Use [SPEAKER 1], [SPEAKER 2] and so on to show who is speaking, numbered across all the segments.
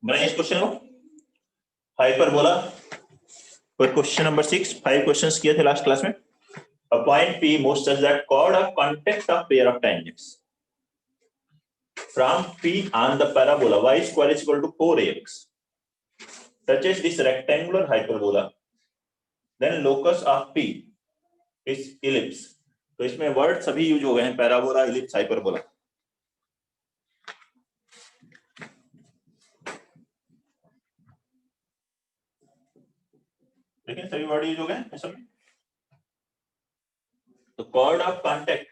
[SPEAKER 1] बनाइए इस क्वेश्चन को। हाइपरबोला पर क्वेश्चन नंबर 6, 5 क्वेश्चंस किए थे लास्ट क्लास में। A point P moves such that chord of contact of pair of tangents from P on the parabola y square is equal to 4ax touches this rectangular hyperbola, then locus of P is ellipse। तो इसमें word सभी use हो गए हैं, parabola, ellipse, hyperbola. लेकिन सभी word use हो गए हैं सब। तो chord of contact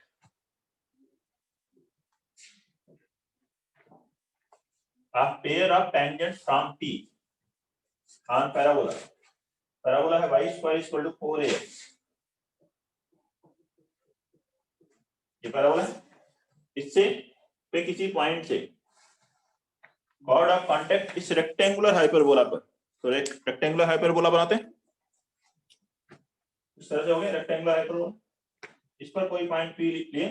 [SPEAKER 1] a pair of tangents from P on parabola, parabola है y square is equal to 4ax। ये पैराबोला है, इससे पे किसी पॉइंट से chord of contact इस रेक्टेंगुलर हाइपरबोला पर, तो रेक्टेंगुलर हाइपरबोला बनाते हैं इस तरह से। हो गया रेक्टेंगुलर हाइपरबोला, इस पर कोई पॉइंट P लिख लिए,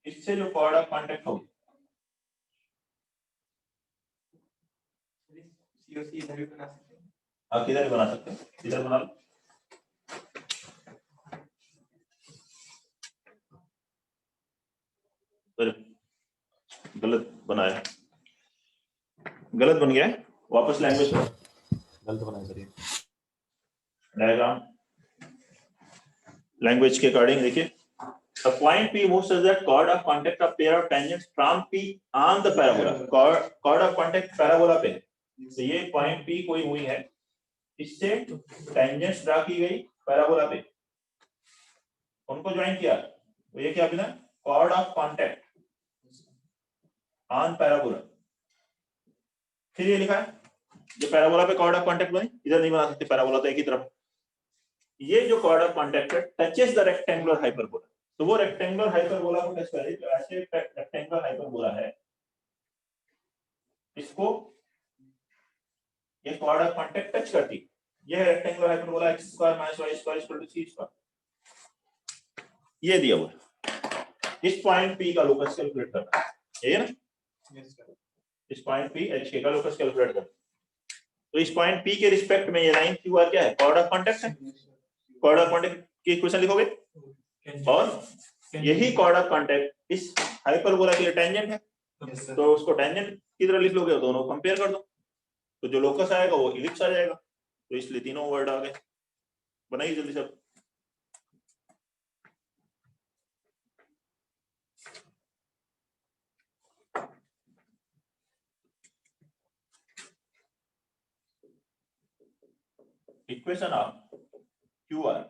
[SPEAKER 1] इससे जो chord of contact होगी
[SPEAKER 2] इधर भी बना सकते हैं।
[SPEAKER 1] आप किधर भी बना सकते हैं, इधर बना लो। गलत बनाया, गलत बन गया है, वापस लैंग्वेज
[SPEAKER 3] गलत बनाया सर।
[SPEAKER 1] डायग्राम लैंग्वेज के अकॉर्डिंग देखिए। A point P moves such that chord of contact of pair of tangents from P on the parabola, chord of contact parabola पे, तो ये पॉइंट P कोई हुई है, इससे टेंजेंट्स ड्रा की गई पैराबोला पे, उनको ज्वाइन किया, तो ये क्या बना, chord of contact on parabola। फिर ये लिखा है जो पैराबोला पे chord of contact बनी, इधर नहीं बना सकते, पैराबोला तो एक ही तरफ। ये जो chord of contact है टचेस द रेक्टेंगुलर हाइपरबोला, तो वो रेक्टेंगुलर हाइपरबोला को टच करे, जो ऐसे रेक्टेंगुलर हाइपरबोला है, इसको ये chord of contact टच करती, ये rectangular hyperbola x square minus y square equal to c square, ये दिया हुआ है। इस पॉइंट P का लोकस कैलकुलेट करना है, ये ना, इस पॉइंट P HK का लोकस कैलकुलेट करना। तो इस पॉइंट P के रिस्पेक्ट में ये लाइन QR क्या है, chord of contact है। chord of contact की इक्वेशन लिखोगे, और यही chord of contact इस हाइपरबोला के लिए टेंजेंट है, तो उसको टेंजेंट की तरह लिख लोगे, दोनों कंपेयर कर दो, तो जो लोकस आएगा वो इलिप्स आ जाएगा। तो इसलिए तीनों वर्ड आ गए। बनाइए जल्दी सब। Equation of QR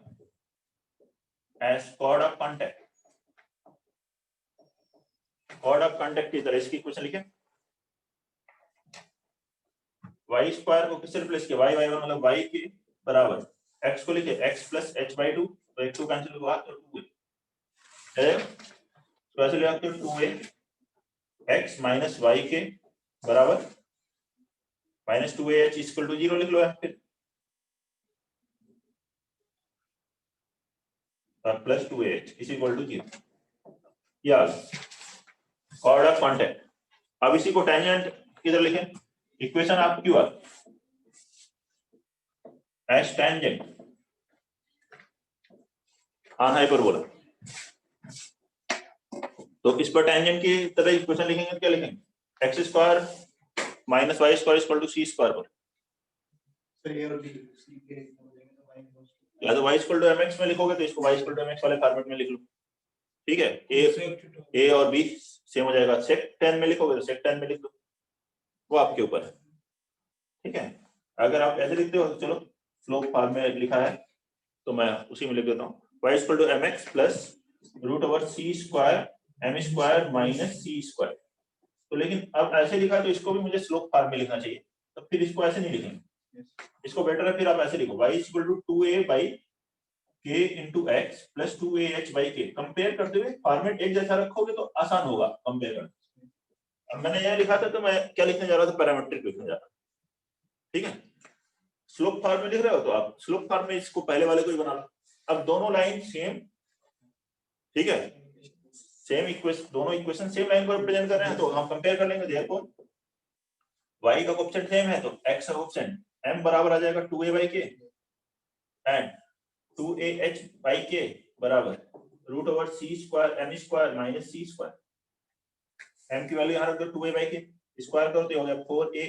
[SPEAKER 1] as chord of contact, chord of contact की तरह इसकी इक्वेशन लिखें। y स्क्वायर को किससे रिप्लेस किया, y मतलब y के बराबर, x को लिखे x प्लस h/2, तो एक 2 कैंसिल होगा तो 2 है, तो ऐसे ले आते हो 2a x माइनस y के बराबर माइनस 2ah इक्वल टू 0 लिख लो, फिर plus 2ah is equal to 0, या chord of contact। अब इसी को टेंजेंट किधर लिखें, equation of QR as tangent on hyperbola, तो इस पर टेंजेंट की तरह इक्वेशन लिखेंगे, क्या लिखेंगे, x square minus y square equal to c square पर, या तो y इक्वल टू mx में लिखोगे तो इसको y इक्वल टू mx वाले फॉर्मेट में लिख लो, ठीक है। a और b सेम हो जाएगा, सेक 10 में लिखोगे तो सेक 10 में लिख लो, वो आपके ऊपर है, ठीक है। अगर आप ऐसे लिखते हो तो चलो स्लोप फॉर्म में लिखा है तो मैं उसी में लिख देता हूँ, y equal to mx plus root over c square m square minus c square. तो लेकिन अब ऐसे लिखा तो इसको भी मुझे स्लोप फॉर्म में लिखना चाहिए, तो फिर इसको ऐसे नहीं लिखेंगे, इसको बेटर है फिर आप ऐसे लिखो, y equal to 2a by k into x plus 2ah by k। Compare करते हुए फॉर्मेट एक जैसा रखोगे तो आसान होगा कंपेयर करना। अब मैंने यह लिखा था तो मैं क्या लिखने जा रहा था, पैरामीट्रिक लिखने जा रहा था, ठीक है। स्लोप फॉर्म में लिख रहे हो तो आप स्लोप फॉर्म में इसको पहले वाले को ही बना लो। अब दोनों लाइन सेम, ठीक है, सेम इक्वेशन, दोनों इक्वेशन सेम लाइन को रिप्रेजेंट कर रहे हैं, तो हम कंपेयर कर लेंगे। देखो y का कोएफिशिएंट सेम है तो x का कोएफिशिएंट m बराबर आ जाएगा 2a/k and 2ah by k बराबर √c² m² minus c²। m की वैल्यू यहाँ रख दो 2a/k, स्क्वायर करो तो हो गया 4a²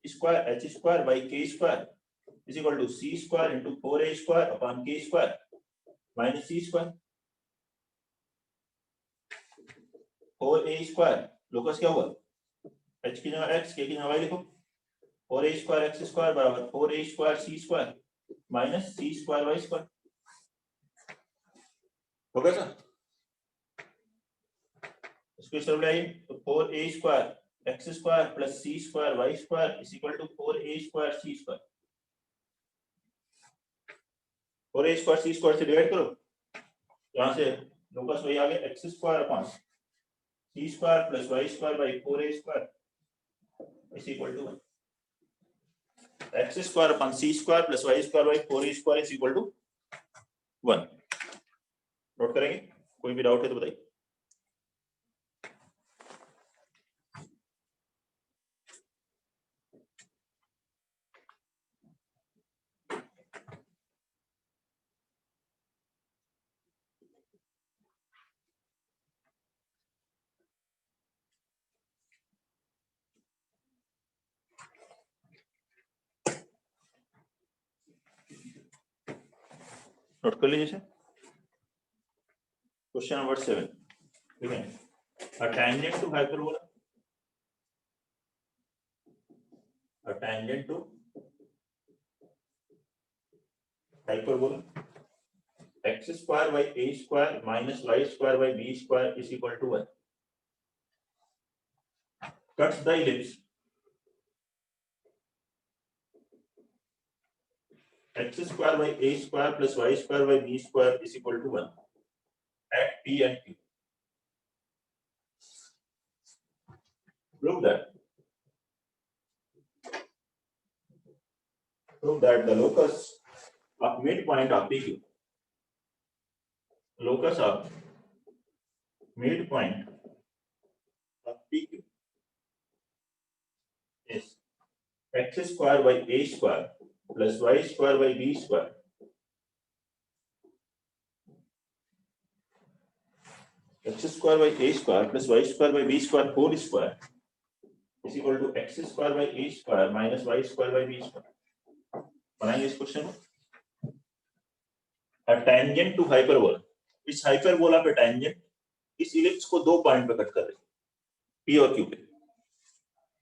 [SPEAKER 1] h² by k² is equal to c² into 4a² upon k² minus c²। 4a² locus क्या हुआ, h की जगह x, k की जगह y लिखो। 4a² x² बराबर 4a² c² minus c² y²। हो गया सर? इसको इस तरफ ले आइए तो 4a² x² plus c² y² is equal to 4a² c²। 4a² c² से डिवाइड करो, यहाँ से लोकस वही आ गया x² upon c² plus y² by 4a² is equal to 1। x² upon c² plus y² by 4a² is equal to 1। Note करेंगे, कोई भी डाउट है तो बताइए। नोट कर लीजिए क्वेश्चन नंबर 7। ठीक है, a tangent to hyperbola, a tangent to hyperbola x² by a² minus y² by b² is equal to 1 cuts the ellipse x² by a² plus y² by b² is equal to 1 at P and Q. Prove that the locus of midpoint of PQ, locus of midpoint of PQ is x² by a² plus y² by b². x² by a² plus y² by b² whole square is equal to x² by a² minus y² by b²। बनाएंगे इस question को। A tangent to hyperbola, इस hyperbola पे tangent इस ellipse को दो point पे cut कर रही है, P और Q पे।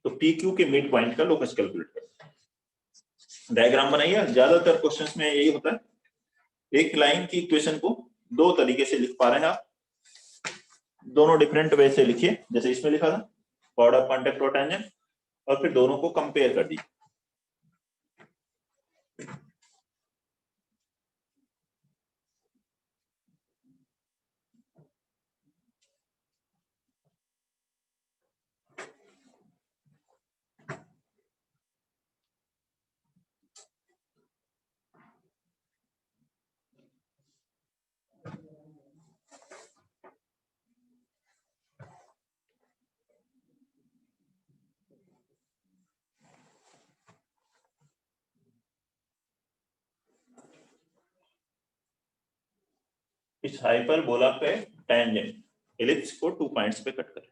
[SPEAKER 1] तो PQ के मिड पॉइंट का लोकस कैलकुलेट करें। डायग्राम बनाइए, ज्यादातर क्वेश्चंस में यही होता है, एक लाइन की इक्वेशन को दो तरीके से लिख पा रहे हैं आप, दोनों डिफरेंट वे से लिखिए। जैसे इसमें लिखा था प्रोडक्ट ऑफ कॉन्टैक्ट और टेंजेंट, और फिर दोनों को कंपेयर कर दीजिए। इस हाइपरबोला पे टेंजेंट इलिप्स को 2 पॉइंट्स पे कट करें।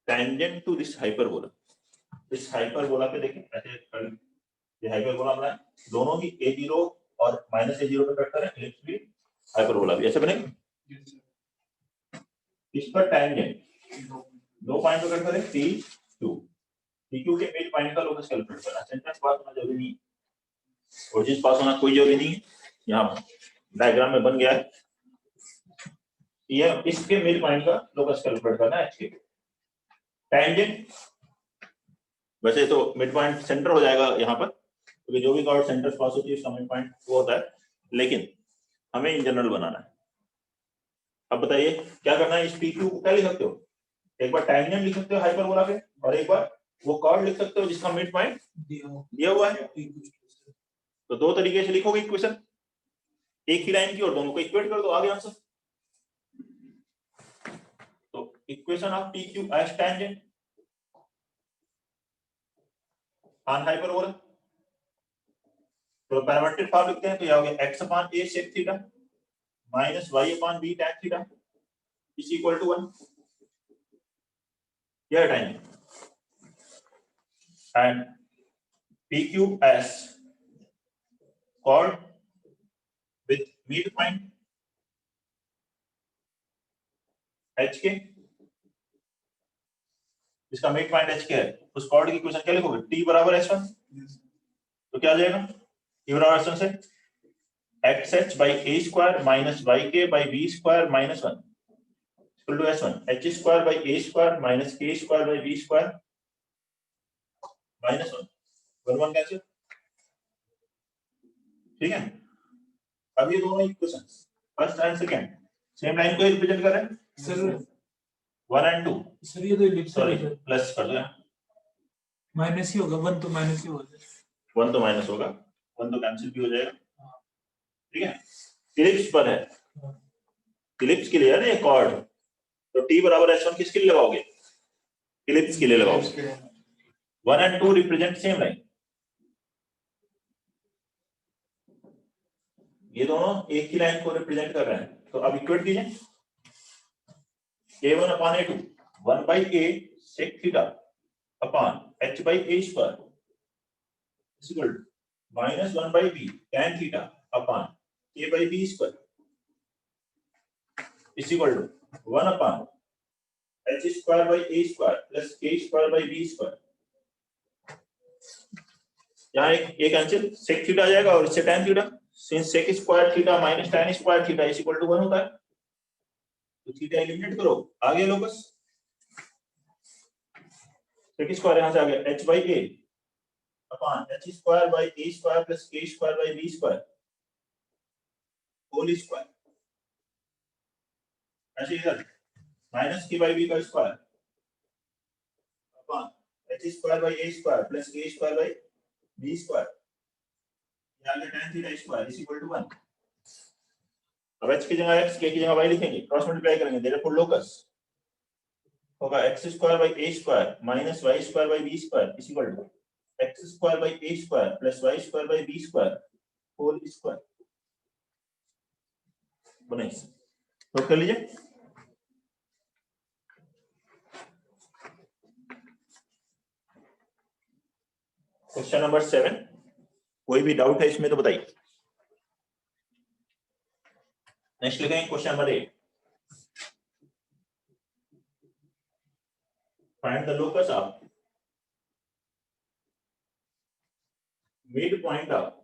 [SPEAKER 1] टेंजेंट टू दिस हाइपरबोला, इस हाइपरबोला पे देखें ऐसे ये हाइपरबोला बनाए, दोनों ही a0 और माइनस a0 पे कट करें, इलिप्स भी हाइपरबोला भी ऐसे बनेंगे। इस पर टेंजेंट दो पॉइंट पे कट करें, P2 PQ के मिड पॉइंट का लोकस कैलकुलेट करना। सेंटेंस पास होना जरूरी नहीं है, ओरिजिन पास होना कोई जरूरी नहीं है। यहाँ डायग्राम में बन गया है। ये इसके मिड पॉइंट का लोकस कैलकुलेट करना है। एच के टेंजेंट वैसे तो मिड पॉइंट सेंटर हो जाएगा यहाँ पर, क्योंकि जो भी कॉर्ड सेंटर पास होती है उसका मिड पॉइंट वो होता है, लेकिन हमें इन जनरल बनाना है। अब बताइए क्या करना है। इस पी क्यू को क्या लिख सकते हो, एक बार टेंजेंट लिख सकते हो हाइपरबोला पे, और एक बार वो कॉर्ड लिख सकते हो जिसका मिड पॉइंट दिया हुआ है। तो दो तरीके से लिखोगे इक्वेशन, एक ही लाइन की, और दोनों को इक्वेट कर दो, आगे आंसर। तो equation of P Q as tangent on hyperbola, तो पैरामीट्रिक फॉर्म लिखते हैं तो यह हो गया x अपॉन a sec theta minus y upon b tan theta is equal to 1। यह tangent and PQS chord with midpoint HK, इसका मिड पॉइंट HK है, उस कॉर्ड की इक्वेशन क्या लिखोगे, T बराबर S1, तो क्या आ जाएगा T बराबर S1 से XH by A square minus YK by B square minus 1 equal to S1 H square by A square minus K square by B square minus 1 1 cancel. ठीक है, अब ये दोनों equations first and second same line को represent कर रहे हैं
[SPEAKER 2] sir
[SPEAKER 1] 1 and 2।
[SPEAKER 2] Sir ये तो इलिप्स
[SPEAKER 1] सॉरी
[SPEAKER 2] है,
[SPEAKER 1] प्लस कर दो,
[SPEAKER 2] माइनस ही होगा, 1 तो माइनस ही होगा।
[SPEAKER 1] 1 तो माइनस होगा, 1 तो कैंसिल भी हो जाएगा। ठीक है, इलिप्स पर है, इलिप्स के लिए है ना ये कॉर्ड, तो T बराबर S1 किसके लिए लगाओगे, इलिप्स के लिए लगाओगे। 1 एंड 2 रिप्रेजेंट सेम लाइन, ये दोनों एक ही लाइन को रिप्रेजेंट कर रहे हैं। तो अब इक्वेट कीजिए A1 upon A2 1 by A sec theta upon H by A square is equal to minus 1 by B tan theta upon K by B square is equal to 1 upon H square by A square plus K square by B square. यहाँ एक cancel, sec theta आ जाएगा और इससे tan theta, since sec square theta minus tan square theta is equal to 1 होता है, तो theta eliminate करो, आगे लो बस। sec स्क्वायर यहाँ से आ गया H by A upon H square by A square plus K square by B square whole square, ऐसे इधर माइनस K by B का square upon H square by A square plus K square by B square, यहाँ पे tan theta square is equal to 1। अब h की जगह x, k की जगह y लिखेंगे, क्रॉस मल्टीप्लाई करेंगे, देयरफॉर लोकस होगा x square by a square minus y square by b square is equal to x square by a square plus y square by b square whole square. बनाइए, note कर लीजिए। Question number 7, कोई भी doubt है इसमें तो बताइए। Next लिखेंगे question number 8, find the locus of mid point of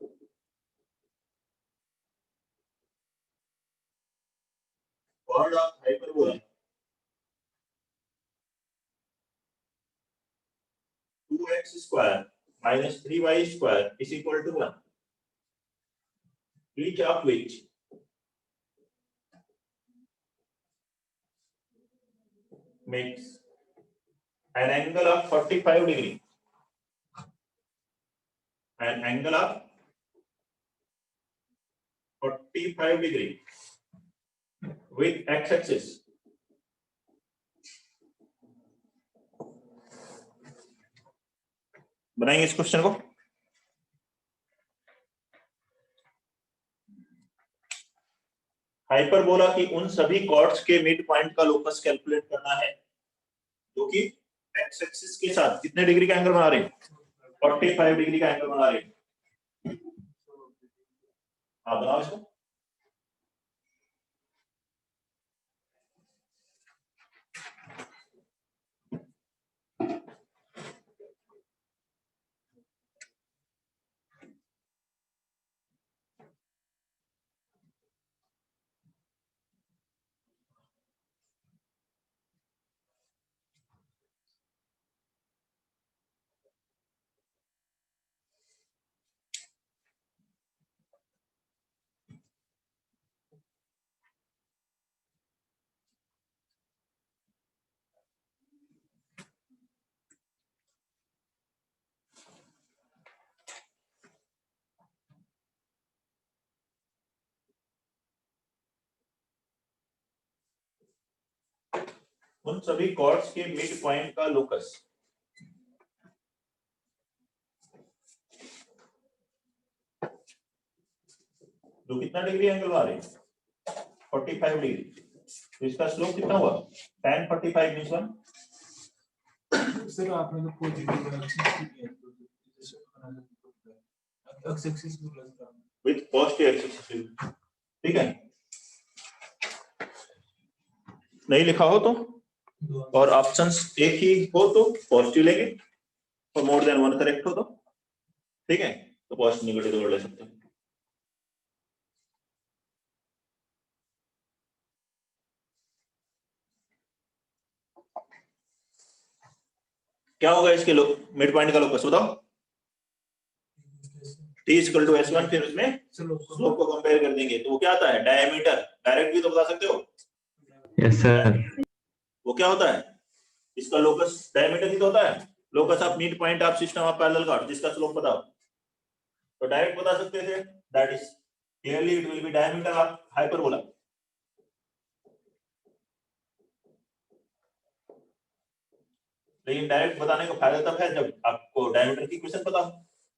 [SPEAKER 1] chord of hyperbola 2x square minus 3y square is equal to 1, each of which makes an angle of 45 degree, an angle of 45 degree with x-axis बनाएंगे इस question को। Hyperbola की उन सभी chords के mid point का locus calculate करना है जो कि एक्स एक्सिस के साथ कितने डिग्री का एंगल बना रहे हैं, 45 डिग्री का एंगल बना रहे हैं। आप बनाओ इसको। उन सभी कॉर्ड्स के मिड पॉइंट का लोकस जो कितना डिग्री एंगल बना रहे हैं 45 डिग्री, तो इसका स्लोप कितना हुआ tan 45 मींस 1।
[SPEAKER 2] सर आपने तो पॉजिटिव एक्सिस की है तो जैसे बनाना एक्स एक्सिस को प्लस करना
[SPEAKER 1] विद पॉजिटिव एक्सिस, ठीक है। नहीं लिखा हो तो और ऑप्शंस एक ही हो तो पॉजिटिव लेंगे और मोर देन वन करेक्ट हो तो ठीक है, तो पॉजिटिव नेगेटिव जोड़ ले सकते हैं। क्या होगा इसके मिड पॉइंट का लोकस बताओ, t इक्वल टू s1, फिर उसमें स्लोप को कंपेयर कर देंगे तो वो क्या आता है डायमीटर, डायरेक्ट भी तो बता सकते हो।
[SPEAKER 3] Yes sir.
[SPEAKER 1] वो क्या होता है इसका लोकस डायमीटर ही तो होता है, locus of mid point of system of parallel card जिसका स्लोप बताओ, तो डायरेक्ट बता सकते थे that is clearly it will be diameter of hyperbola. लेकिन डायरेक्ट बताने का फायदा तब है जब आपको डायमीटर की इक्वेशन पता हो,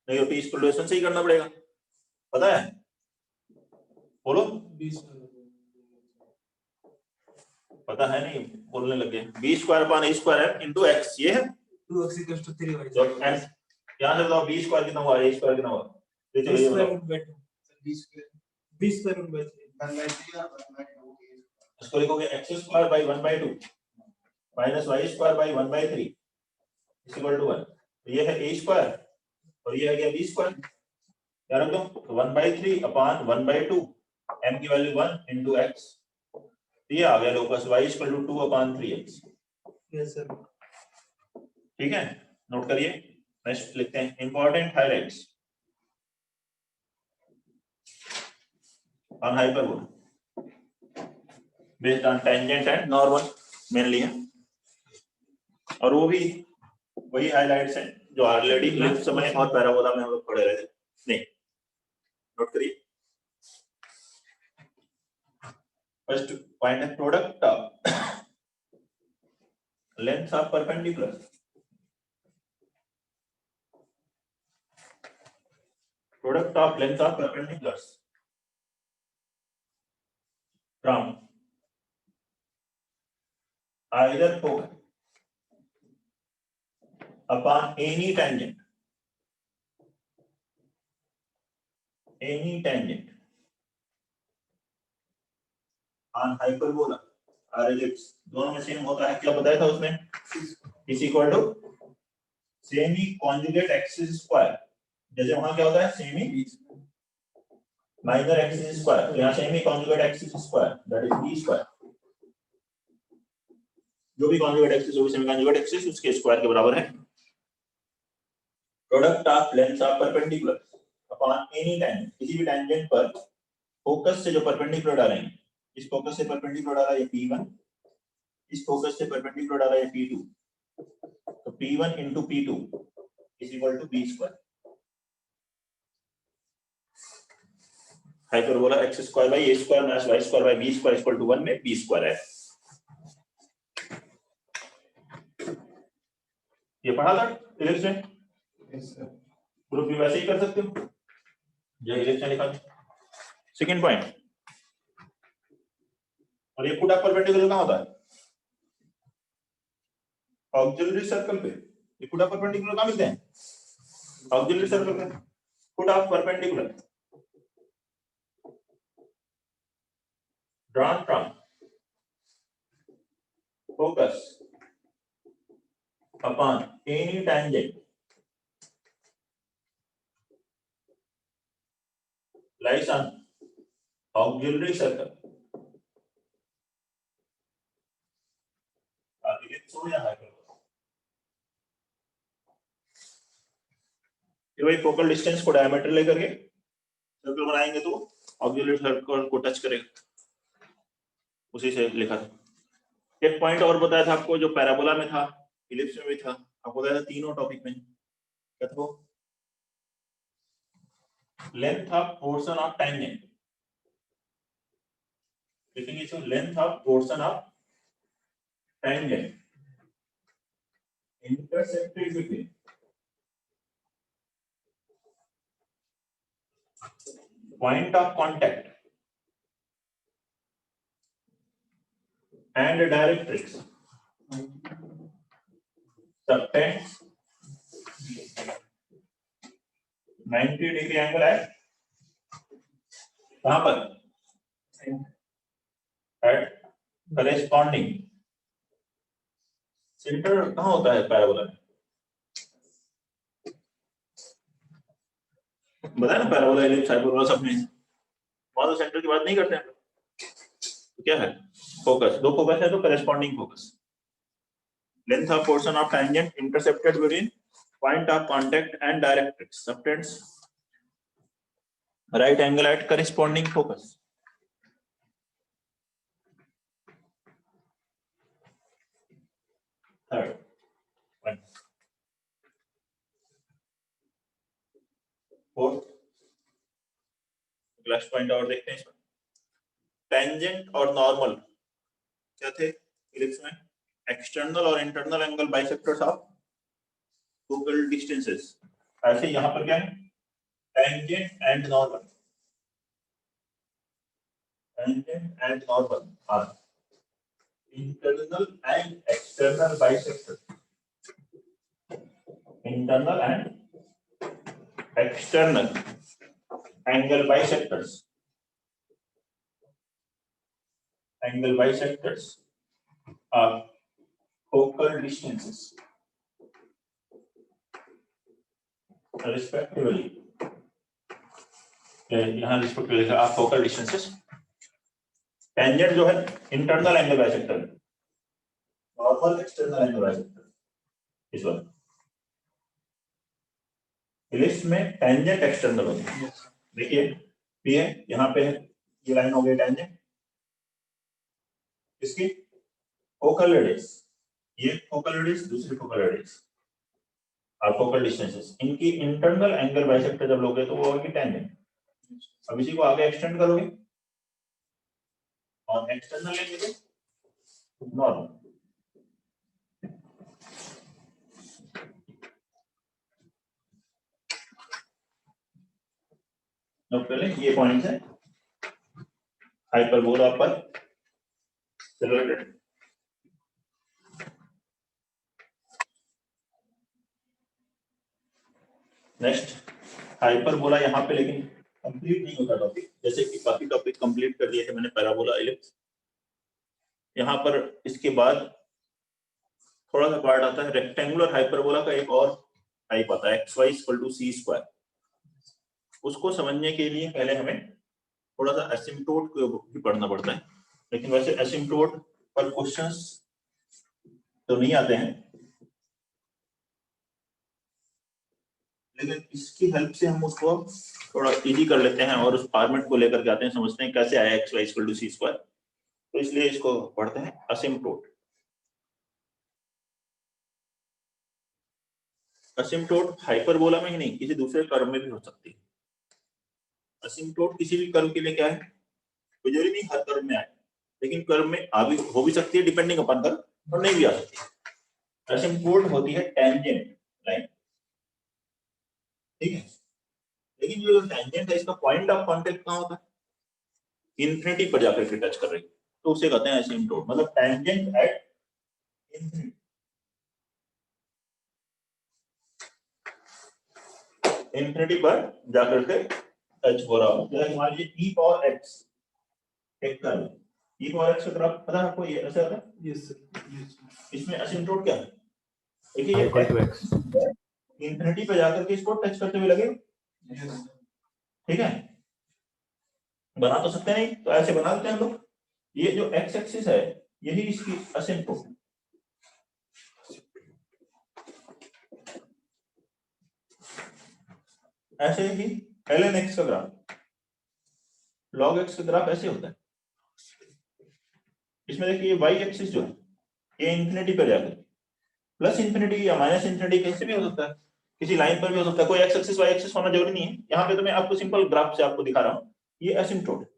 [SPEAKER 1] नहीं तो t इक्वल टू s1 से ही करना पड़ेगा, पता है बोलो।
[SPEAKER 2] 20
[SPEAKER 1] पता है नहीं बोलने लगे, b square upon a square है इनटू x, ये है
[SPEAKER 2] 2x इक्वल्स टू 3y
[SPEAKER 1] तो x यहां से बताओ b स्क्वायर कितना हुआ, a स्क्वायर कितना हुआ, ये चलो ये बताओ।
[SPEAKER 2] 20 स्क्वायर रूट बाय 3
[SPEAKER 1] इसको लिखोगे x square by 1/2 minus y square by 1/3 is equal to 1, तो ये है a स्क्वायर और ये है गया b स्क्वायर, याद रख दो, तो 1/3 अपॉन 1/2 m की वैल्यू 1 इनटू x, ये आ गया locus y equal to 2 upon 3x।
[SPEAKER 2] Yes sir.
[SPEAKER 1] ठीक है, नोट करिए। नेक्स्ट लिखते हैं important highlights on hyperbola based on tangent and normal mainly है, और वो भी वही हाइलाइट्स हैं जो ऑलरेडी इलिप्स में और पैराबोला में हम लोग पढ़े रहे थे। नहीं, नोट करिए। फर्स्ट पॉइंट है product of length of perpendicular product of length of perpendiculars from either pole upon any tangent on hyperbola or ellipse, दोनों में सेम होता है, क्या बताया था उसने, is equal to semi conjugate axis square, जैसे वहां क्या होता है सेमी माइनर एक्सिस स्क्वायर, तो यहाँ semi conjugate axis square that is b square, जो भी कॉन्जुगेट एक्सिस होगी सेमी कॉन्जुगेट एक्सिस उसके स्क्वायर के बराबर है। Product of length of perpendicular upon any tangent, किसी भी टेंजेंट पर फोकस से जो परपेंडिकुलर डालेंगे, इस फोकस से परपेंडिकुलर डाला ये p1, इस फोकस से परपेंडिकुलर डाला ये p2, तो p1 into p2 is equal to b square. Hyperbola x square by a square minus y square by b square equal to 1 में b स्क्वायर है। ये पढ़ा था इलिप्स में, ग्रुप भी वैसे ही कर सकते हो जो इलिप्स में लिखा था। सेकंड पॉइंट, और ये पुट ऑफ परपेंडिकुलर कहां होता है ऑक्सिलरी सर्कल पे, ये पुट ऑफ परपेंडिकुलर कहां मिलते हैं ऑक्सिलरी सर्कल पे। Put off perpendicular drawn from focus upon any tangent lies on auxiliary circle। वही फोकल डिस्टेंस को डायमीटर लेकर के सर्कल बनाएंगे तो ऑक्सिलरी सर्कल को टच करेगा, उसी से लिखा था। एक पॉइंट और बताया था आपको जो पैराबोला में था इलिप्स में भी था, आपको बताया था तीनों टॉपिक में, क्या था वो, length of portion of tangent, लिखेंगे इसको length of portion of tangent intersected between point of contact and directrix subtends 90 degree angle at कहां पर at corresponding सेंटर कहां होता है पैराबोला में बताया ना पैराबोला इलिप्स हाइपरबोला सब में वहां तो सेंटर की बात नहीं करते हैं तो क्या है फोकस दो फोकस है तो corresponding focus length of portion of tangent intercepted between point of contact and directrix subtends right angle at corresponding focus third fourth class point और देखते हैं इसमें टेंजेंट और नॉर्मल क्या थे इलिप्स में एक्सटर्नल और internal angle bisectors of focal distances ऐसे यहां पर क्या है tangent and normal are internal and external bisector internal and external angle bisectors are focal distances respectively यहाँ respectively are focal distances tangent जो है internal angle bisector normal external angle bisector इस बार ellipse में tangent external होती है देखिए P है यहाँ पे है ये लाइन हो गई टेंजेंट इसकी फोकल रेडियस ये फोकल रेडियस दूसरी फोकल रेडियस और फोकल डिस्टेंसेस इनकी इंटरनल एंगल बाइसेक्टर जब लोगे तो वो होगी टेंजेंट अब इसी को आगे एक्सटेंड करोगे और एक्सटर्नल लेंगे नॉर्मल तो पहले ये पॉइंट है हाइपरबोला पर सिलुएटेड नेक्स्ट हाइपरबोला यहाँ पे लेकिन कंप्लीट नहीं होता टॉपिक जैसे कि बाकी टॉपिक कंप्लीट कर दिए थे मैंने पैराबोला इलिप्स यहाँ पर इसके बाद थोड़ा सा पार्ट आता है रेक्टेंगुलर हाइपरबोला का एक और टाइप आता है xy = c²। उसको समझने के लिए पहले हमें थोड़ा सा एसिम्पटोट को भी पढ़ना पड़ता है लेकिन वैसे एसिम्पटोट पर क्वेश्चंस तो नहीं आते हैं लेकिन इसकी हेल्प से हम उसको थोड़ा इजी कर लेते हैं और उस फॉर्मेट को लेकर के आते हैं समझते हैं कैसे आया xy = c²। तो इसलिए इसको पढ़ते हैं एसिम्पटोट। एसिम्पटोट हाइपरबोला में ही नहीं किसी दूसरे कर्व में भी हो सकती है। एसिम्पटोट किसी भी कर्व के लिए क्या है जरूरी नहीं हर कर्व में आए लेकिन कर्व में हो भी सकती है डिपेंडिंग अपॉन कर्व और नहीं भी आ सकती। एसिम्पटोट होती है टेंजेंट लाइन ठीक है लेकिन जो टेंजेंट है इसका पॉइंट ऑफ कांटेक्ट कहां होता है इंफिनिटी पर जाकर के टच कर रही तो उसे कहते हैं एसिम्पटोट मतलब टेंजेंट एट इंफिनिटी इंफिनिटी पर जाकर के टच हो रहा हो जैसे मान लीजिए e पावर x एक कर्व e पावर x का ग्राफ पता है आपको ये ऐसा होता है
[SPEAKER 2] यस सर
[SPEAKER 1] इसमें एसिम्पटोट क्या है देखिए ये x इंफिनिटी पे जाकर के इसको टच करते हुए लगे ठीक है बना तो सकते नहीं तो ऐसे बना देते हैं हम लोग ये जो x एक्सिस है यही इसकी एसिम्पटोट ऐसे ही ln x का ग्राफ log x का ग्राफ ऐसे होता है इसमें देखिए y एक्सिस जो है ये इंफिनिटी पर जाकर प्लस इंफिनिटी या माइनस इंफिनिटी कैसे भी हो सकता है किसी लाइन पर भी हो सकता है कोई x एक्सिस y एक्सिस होना जरूरी नहीं है यहाँ पे तो मैं आपको सिंपल ग्राफ से आपको दिखा रहा हूँ ये एसिम्पटोट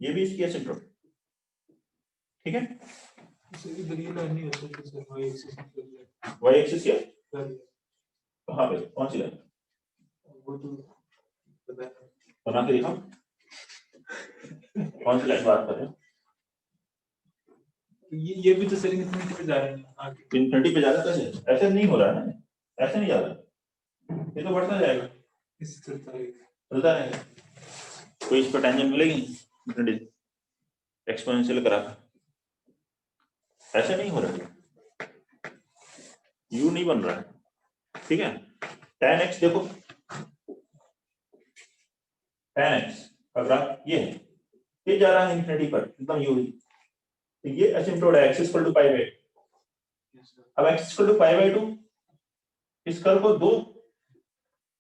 [SPEAKER 1] ये भी इसकी एसिम्पटोट ठीक है
[SPEAKER 2] सर इधर ये लाइन नहीं हो सकती सर, y एक्सिस में
[SPEAKER 1] वाई एक्सिस ये
[SPEAKER 2] कर
[SPEAKER 1] कहाँ पे, कौन सी लाइन
[SPEAKER 2] वो तो पता है।
[SPEAKER 1] बना के दिखाओ, कौन सी लाइन बात कर रहे हो?
[SPEAKER 2] ये भी तो सर इनफिनिटी पे जा रहे हैं आगे।
[SPEAKER 1] इनफिनिटी पे जा रहा है, कैसे ऐसे नहीं हो रहा है ना, ऐसे नहीं जा रहा, ये तो बढ़ता जाएगा,
[SPEAKER 2] इस चलता है।
[SPEAKER 1] चलता रहेगा, कोई इस पर टेंजेंट मिलेगी इनफिनिटी एक्सपोनेंशियल करा, ऐसे नहीं हो रहा है, यू नहीं बन रहा है, ठीक है। tan x देखो, tan x का ग्राफ ये है, ये जा रहा है इनफिनिटी पर एकदम यू ही, तो ये असिम्प्टोट है x equal to pi by, अब x equal to pi by 2, इस कर्व को दो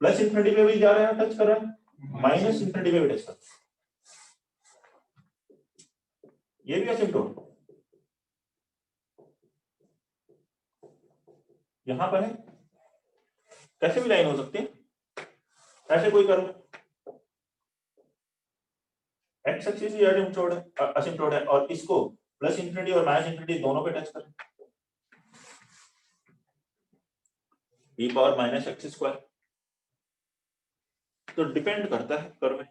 [SPEAKER 1] प्लस इनफिनिटी पे भी जा रहा है, टच कर रहा है, माइनस इनफिनिटी पे भी टच कर रहा है, ये भी असिम्प्टोट यहां पर है, कैसे भी लाइन हो सकती है, ऐसे कोई कर्व x एक्सिस ही असिम्प्टोट है और इसको प्लस इनफिनिटी और माइनस इनफिनिटी दोनों पे टच करें, e power minus x square, तो डिपेंड करता है कर्व में,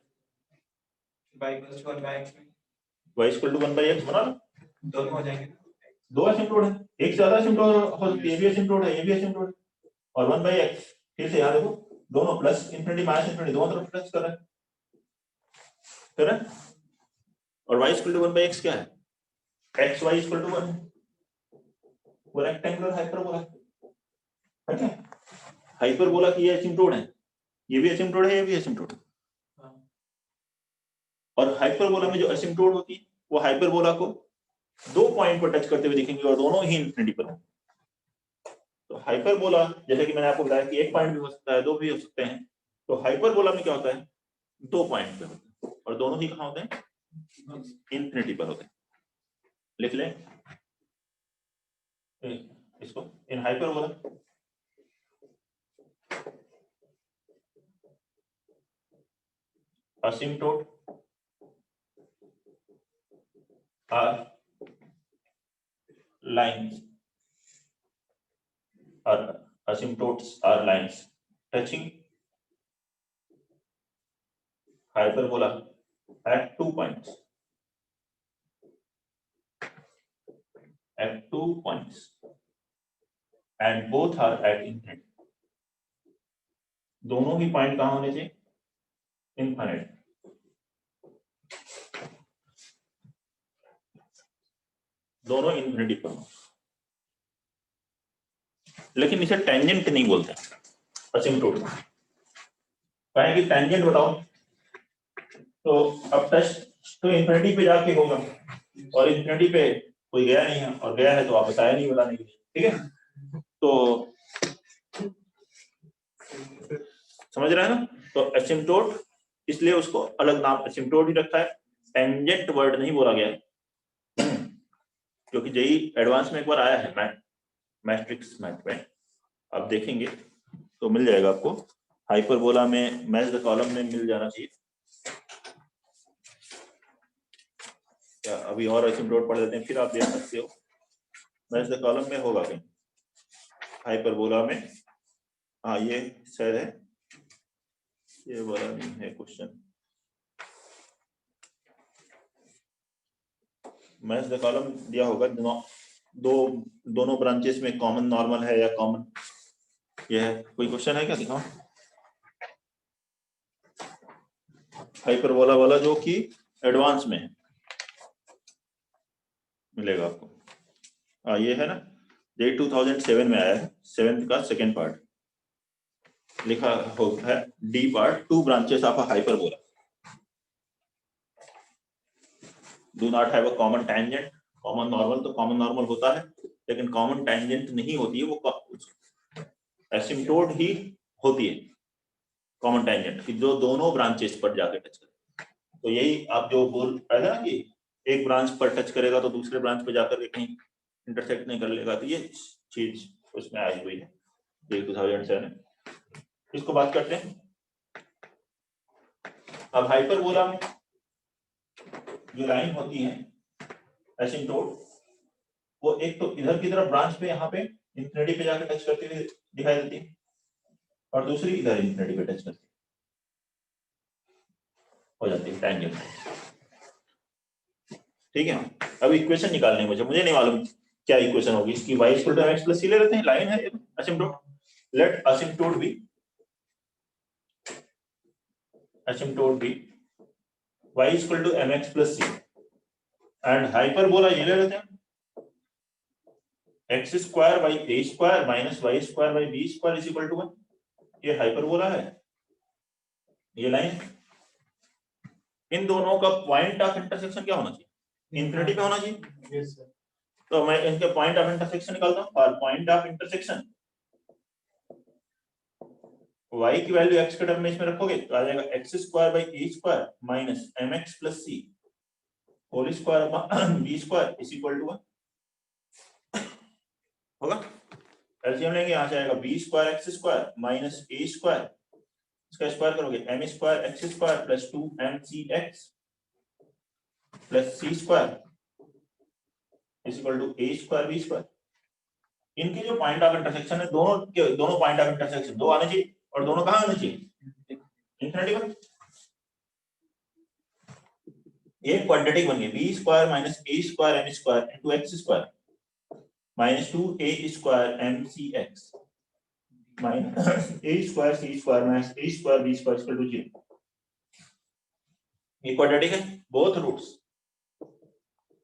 [SPEAKER 2] y equal to 1 by x में
[SPEAKER 1] y equal to 1 by x बना लो,
[SPEAKER 2] दोनों हो जाएंगे।
[SPEAKER 1] दो असिम्प्टोट है, एक से ज्यादा असिम्प्टोट हो सकती है, ये भी असिम्प्टोट है, ये भी असिम्प्टोट है, और 1 बाई x फिर से याद देखो, दोनों प्लस इनफिनिटी माइनस इनफिनिटी दोनों तरफ टच कर रहे हैं, कर रहे हैं, और y equal to 1 by x क्या है, x y इक्वल टू 1, वो रेक्टेंगुलर हाइपरबोला है क्या, हाइपरबोला की ये असिम्प्टोट है, ये भी असिम्प्टोट है, ये भी असिम्प्टोट है, और हाइपरबोला में जो असिम्प्टोट होती है वो हाइपरबोला को दो पॉइंट पर टच करते हुए दिखेंगे और दोनों ही इनफिनिटी पर होंगे, तो हाइपरबोला जैसे कि मैंने आपको बताया कि एक पॉइंट भी हो सकता है, दो भी हो सकते हैं, तो हाइपरबोला में क्या होता है, दो पॉइंट पे होते हैं और दोनों ही कहाँ होते हैं, इनफिनिटी पर होते हैं, लिख लें इसको, इन hyperbola asymptote are lines, or asymptotes are lines touching hyperbola at 2 points, and both are at infinity, दोनों ही पॉइंट कहां होने चाहिए, इनफिनिट, दोनों इनफिनिटी पर हो, लेकिन इसे टेंजेंट नहीं बोलते असिम्प्टोट, कहें कि टेंजेंट बताओ, तो अब टच तो इनफिनिटी पे जाके होगा और इनफिनिटी पे कोई गया नहीं है, और गया है तो आप बताया नहीं बताने के लिए, ठीक है, तो समझ रहे हैं ना, तो असिम्प्टोट इसलिए उसको अलग नाम असिम्प्टोट ही रखा है, टेंजेंट वर्ड नहीं बोला गया है, क्योंकि जेई एडवांस में एक बार आया है मैट्रिक्स मैथ में, आप देखेंगे तो मिल जाएगा आपको, हाइपरबोला में मैच द कॉलम में मिल जाना चाहिए, क्या अभी और असिम्प्टोट पढ़ लेते हैं फिर आप देख सकते हो, मैच द कॉलम में होगा कहीं हाइपरबोला में, हाँ ये शायद है, ये वाला नहीं है क्वेश्चन, मैच द कॉलम दिया होगा, दोनों ब्रांचेस में कॉमन नॉर्मल है या कॉमन ये है, कोई क्वेश्चन है क्या, दिखाओ, हाइपरबोला वाला जो कि एडवांस में है, मिलेगा आपको, हाँ ये है ना, ये 2007 में आया है, 7th का सेकेंड पार्ट लिखा होता है, D part, 2 branches of a hyperbola do not have a common tangent, common normal तो कॉमन नॉर्मल होता है लेकिन कॉमन टेंजेंट नहीं होती है, वो एसिम्प्टोट ही होती है कॉमन टेंजेंट की, जो दोनों ब्रांचेस पर जाके टच करे, तो यही आप जो बोल रहे थे ना कि एक ब्रांच पर टच करेगा तो दूसरे ब्रांच पर जाकर के कहीं इंटरसेक्ट नहीं कर लेगा, तो ये चीज उसमें आई हुई है, 2007, इसको बात करते हैं। अब हाइपरबोला में जो लाइन होती है एसिम्प्टोट, वो एक तो इधर की तरफ ब्रांच पे यहाँ पे इंफिनिटी पे जाके टच करती हुई दिखाई देती है और दूसरी इधर इंफिनिटी पे टच करती है, हो जाती है टैंजेंट। ठीक है, अब इक्वेशन निकालनी है मुझे नहीं मालूम क्या इक्वेशन होगी इसकी। y equal to mx plus c ले लेते हैं, लाइन है asymptote. Let asymptote be y equal to mx plus c and hyperbola ये ले लेते हैं x square by a square minus y square by b square is equal to 1। ये hyperbola है, ये लाइन। इन दोनों का पॉइंट ऑफ इंटरसेक्शन क्या होना चाहिए? इंफिनिटी पे होना चाहिए।
[SPEAKER 2] Yes sir.
[SPEAKER 1] तो मैं इनके पॉइंट ऑफ इंटरसेक्शन निकालता हूं। और पॉइंट ऑफ इंटरसेक्शन y की वैल्यू x के टर्म में इसमें रखोगे तो आ जाएगा x square by a square minus mx plus c whole square b square is equal to 1 होगा। एलसीएम लेंगे, यहाँ से आएगा b square x square minus a square, इसका स्क्वायर करोगे m square x square plus 2mcx plus c square is equal to a square b square. इनके जो point of intersection है, दोनों पॉइंट ऑफ इंटरसेक्शन दो आने चाहिए और दोनों कहाँ आने चाहिए? इंफिनिटी पर। ये क्वाड्रेटिक बन गया b square minus a square m square into x square minus 2a square mcx minus a square c square minus a square b square equal to 0। ये क्वाड्रेटिक है, both roots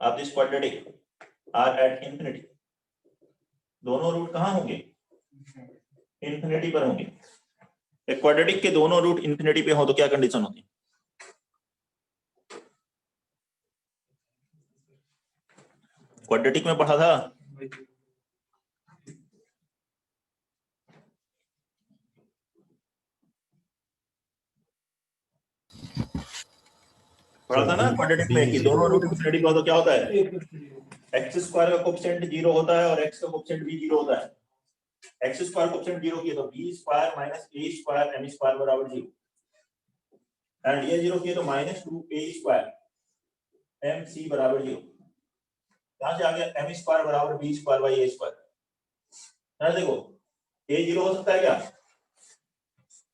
[SPEAKER 1] of this quadratic are at infinity. दोनों root कहाँ होंगे? Infinity पर होंगे। एक quadratic के दोनों रूट इंफिनिटी पे हो तो क्या कंडीशन होती है? क्वाड्रेटिक में पढ़ा था, पढ़ा था ना क्वाड्रेटिक में कि दोनों रूट इंफिनिटी पे हो तो क्या होता है? एक्स स्क्वायर का कोएफिशिएंट 0 होता है और एक्स का कोएफिशिएंट भी 0 होता है। एक्स स्क्वायर कोएफिशिएंट 0 किए तो b square minus a square m square बराबर 0 एंड ये 0 किए तो माइनस 2a स्क्वायर mc बराबर 0। यहां से आ गया m स्क्वायर बराबर b square by a square. यहां देखो a 0 हो सकता है क्या?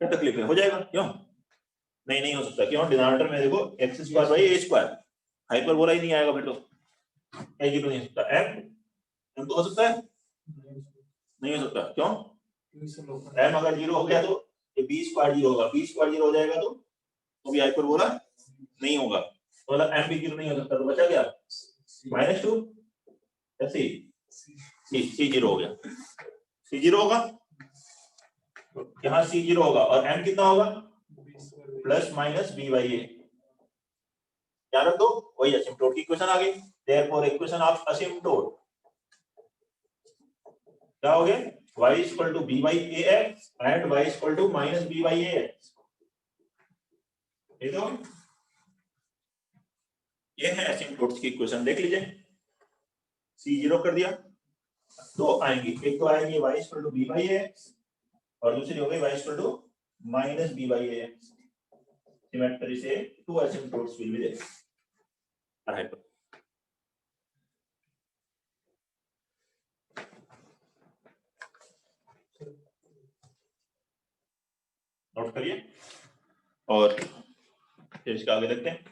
[SPEAKER 1] क्या तकलीफ है? हो जाएगा क्यों? नहीं हो सकता। क्यों? डिनोमिनेटर में देखो x square by a square, hyperbola ही नहीं आएगा फिर तो। a 0 नहीं हो सकता। m तो हो सकता है? नहीं हो सकता। क्यों? m अगर 0 हो गया तो ये b स्क्वायर 0 होगा, b स्क्वायर 0 हो जाएगा तो भी हाइपरबोला नहीं होगा, तो मतलब m भी 0 नहीं हो सकता। तो बचा क्या? -2 ऐसे c 0 हो गया। c 0 होगा, यहाँ c 0 होगा और m कितना होगा? Plus minus b by a। याद रख दो, वही असिम्प्टोट की इक्वेशन आ गई। देयरफॉर इक्वेशन ऑफ असिम्प्टोट क्या हो गया? y equal to b by ax and y equal to minus b by ax। तो ये है असिम्प्टोट्स की इक्वेशन, देख लीजिए। c 0 कर दिया तो आएंगी, एक तो आएगी y equal to b by ax और दूसरी हो गई y equal to minus b by ax। Symmetry से two asymptotes will be there. Hyper note करिए और फिर इसका आगे देखते हैं।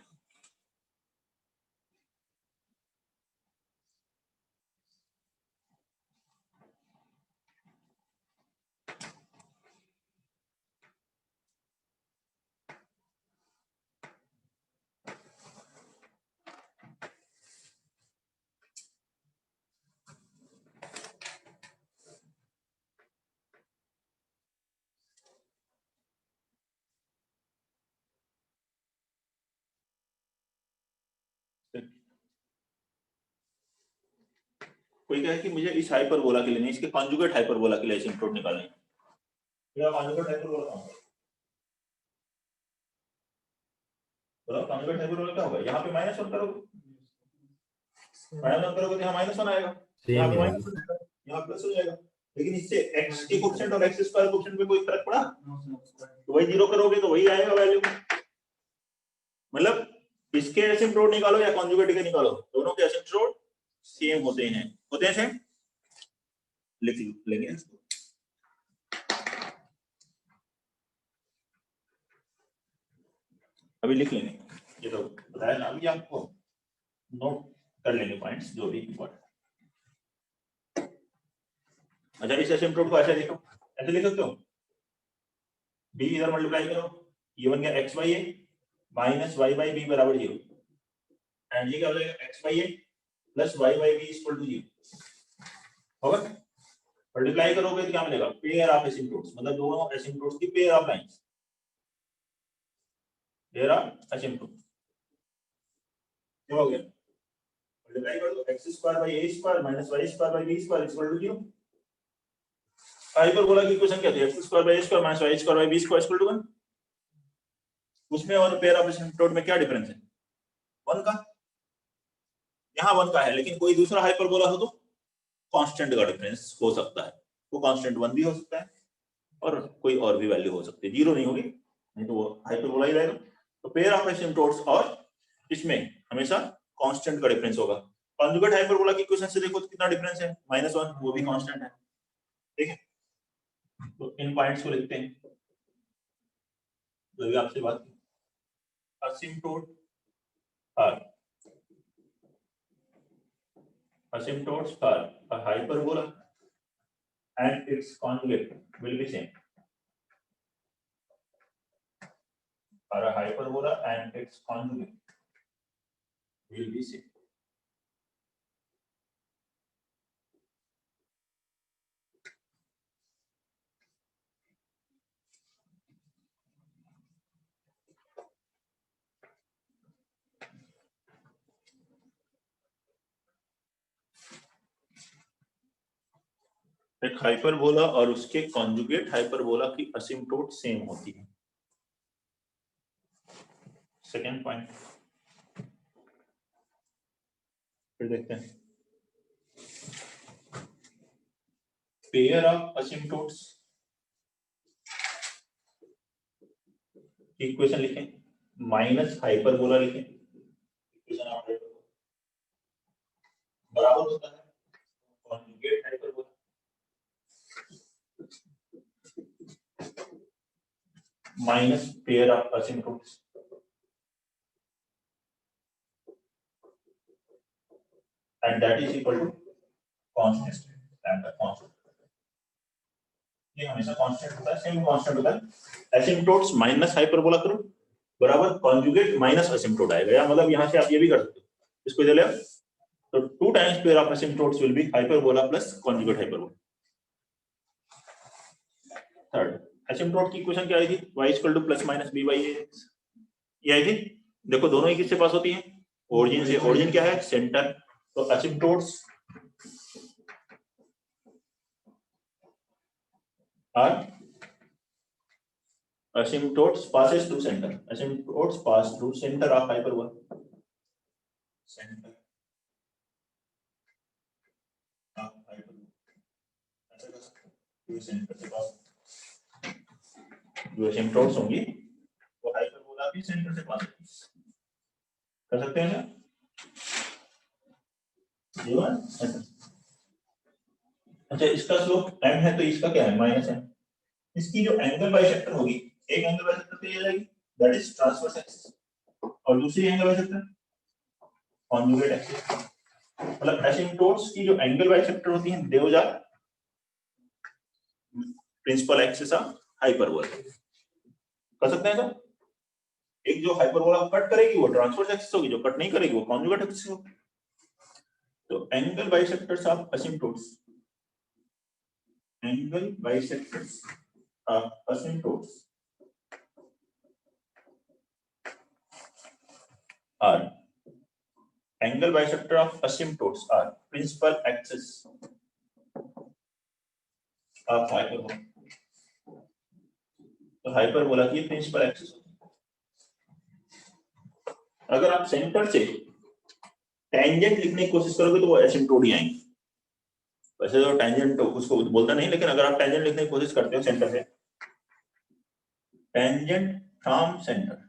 [SPEAKER 1] कोई कहे कि मुझे इस हाइपरबोला के लिए नहीं, इसके कॉन्जुगेट हाइपरबोला के लिए असिम्प्टोट निकालना है। क्या कॉन्जुगेट हाइपरबोला कौन है? बोलो कॉन्जुगेट हाइपरबोला क्या होगा? यहाँ पे -1 करोगे, -1 करोगे तो यहाँ -1 आएगा, यहाँ पे माइनस हो जाएगा, यहाँ प्लस हो जाएगा। लेकिन इससे x के कोएफिशिएंट और x स्क्वायर कोएफिशिएंट में कोई फर्क पड़ा? तो वही 0 करोगे तो वही आएगा वैल्यू। मतलब इसके एसिम्प्टोट निकालो या कॉन्जुगेट के निकालो, दोनों के एसिम्प्टोट सेम होते हैं। होते हैं सेम, लिख लेंगे इसको। अभी लिख लेंगे, ये तो बताया ना अभी आपको, नोट कर लेंगे पॉइंट्स जो भी इम्पोर्टेंट। अच्छा इस एसिम्प्टोट को ऐसे लिखो, ऐसे लिख सकते हो, बी इधर मल्टीप्लाई करो, ये बन गया x by a minus y by b बराबर 0, एंड ये क्या हो जाएगा x by a plus y by b equal to 0 होगा। मल्टीप्लाई करोगे तो क्या मिलेगा, पेयर ऑफ एसिम्प्टोट्स, मतलब दोनों एसिम्प्टोट्स की pair of lines, pair of asymptotes क्या हो गया, मल्टीप्लाई कर दो x square by a square minus y square by b square equal to 0। Hyperbola की इक्वेशन क्या थी, x square by a square minus y square by b square equal to 1। उसमें और पेयर ऑफ एसिम्प्टोट में क्या difference है, 1 का, यहाँ 1 का है, लेकिन कोई दूसरा हाइपरबोला हो तो कांस्टेंट का डिफरेंस हो सकता है, वो कांस्टेंट 1 भी हो सकता है और कोई और भी वैल्यू हो सकती है, 0 नहीं होगी, नहीं तो वो हाइपरबोला ही रहेगा। तो पेयर ऑफ एसिम्प्टोट्स और इसमें हमेशा कांस्टेंट का डिफरेंस होगा। कॉन्जुगेट हाइपरबोला की इक्वेशन से देखो तो कितना डिफरेंस है, -1, वो भी कांस्टेंट है, ठीक है। तो इन पॉइंट्स को लिखते हैं, जो भी आपसे बात की, asymptotes are a hyperbola and its conjugate will be same, are a hyperbola and its conjugate will be same। एक हाइपरबोला और उसके कॉन्जुगेट हाइपरबोला की असिम्प्टोट सेम होती है। सेकेंड पॉइंट फिर देखते हैं, पेयर ऑफ असिम्प्टोट्स की इक्वेशन लिखें, माइनस हाइपरबोला लिखें, इक्वेशन ऑफ हाइपरबोला बराबर होता है conjugate hyperbola minus pair of asymptotes, and that is equal to constant, and the constant ये हमेशा कांस्टेंट होता है, सेम कांस्टेंट होता है। एसिम्प्टोट्स माइनस हाइपरबोला करो बराबर कॉन्जुगेट माइनस असिम्प्टोट आएगा, या मतलब यहां से आप ये भी कर सकते हो, इसको इधर ले आओ, तो 2 times pair of asymptotes will be hyperbola plus conjugate hyperbola. Third, asymptote की इक्वेशन क्या आई थी, y equal to plus minus b by a, ये आई थी। देखो दोनों ही किससे पास होती हैं, ओरिजिन से, ओरिजिन क्या है, सेंटर, तो asymptotes are asymptotes passes through center, asymptotes pass through center of hyperbola, center of hyperbola, ये सेंटर से पास, जो asymptotes होंगी वो हाइपरबोला भी सेंटर से पास कर सकते हैं क्या, अच्छा इसका स्लोप m है तो इसका क्या है, -m, इसकी जो एंगल बाइसेक्टर होगी, एक एंगल बाइसेक्टर पे आ जाएगी, दैट इज ट्रांसवर्स एक्सिस, और दूसरी एंगल बाइसेक्टर कॉन्जुगेट एक्सिस, मतलब एसिम्प्टोट्स की जो एंगल बाइसेक्टर होती हैं they are principal axis of hyperbola, कर सकते हैं सर। एक जो हाइपरबोला कट करेगी वो ट्रांसवर्स एक्सिस होगी, जो कट नहीं करेगी वो कॉन्जुगेट एक्सिस होगी। तो angle bisectors of asymptotes, angle bisectors of asymptotes are, angle bisector of asymptotes are principal axis of hyperbola, तो हाइपरबोला की प्रिंसिपल एक्सिस होती है। अगर आप सेंटर से टेंजेंट लिखने की कोशिश करोगे तो वो एसिम्प्टोट ही आएंगे, वैसे तो टेंजेंट तो उसको बोलता नहीं, लेकिन अगर आप टेंजेंट लिखने की कोशिश करते हो सेंटर से, tangent from centre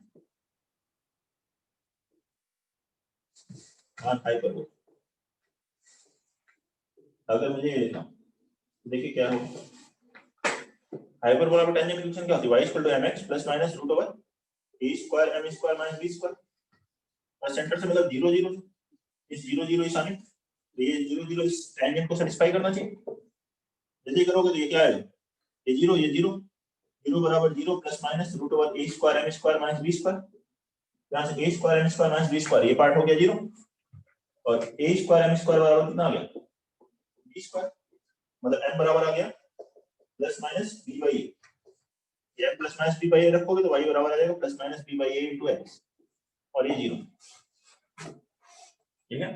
[SPEAKER 1] on hyperbola, अगर मुझे ये लेना, देखिए क्या होगा, हाइपरबोला में टेंजेंट फंक्शन क्या होती है, y equal to mx plus minus root over a square m square minus b square, और सेंटर से मतलब 0 0, इस 0 0 इस आने, तो ये 0 0 इस टेंजेंट को सेटिस्फाई करना चाहिए। जल्दी करोगे तो ये क्या आएगा, ये 0 0 बराबर 0 plus minus root over a square m square minus b square, यहां से a square m square minus b square, ये पार्ट हो गया 0, और a स्क्वायर m स्क्वायर बराबर कितना आ गया, b स्क्वायर, मतलब m बराबर आ गया plus minus b by a, m plus minus b by a रखोगे तो y बराबर आ जाएगा plus minus b by a into x, और ये 0, ठीक है।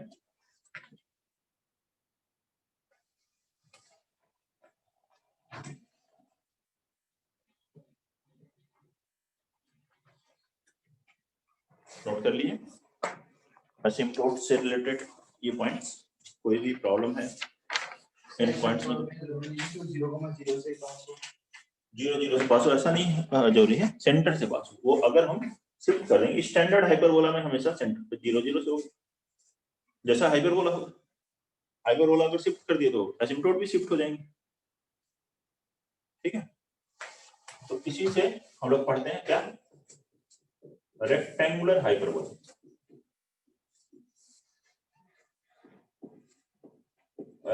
[SPEAKER 1] नोट कर लीजिए असिम्प्टोट से रिलेटेड ये पॉइंट्स, कोई भी प्रॉब्लम है इन पॉइंट्स में
[SPEAKER 2] 0,0 से 500
[SPEAKER 1] 0 0 से पास हो ऐसा नहीं है, जरूरी है सेंटर से पास हो, वो अगर हम शिफ्ट कर देंगे स्टैंडर्ड हाइपरबोला में हमेशा सेंटर पे 0 0 से होगा, जैसा हाइपरबोला होगा, हाइपरबोला अगर शिफ्ट कर दिए तो एसिम्प्टोट भी शिफ्ट हो जाएंगे, ठीक है। तो इसी से हम लोग पढ़ते हैं क्या, रेक्टेंगुलर हाइपरबोला,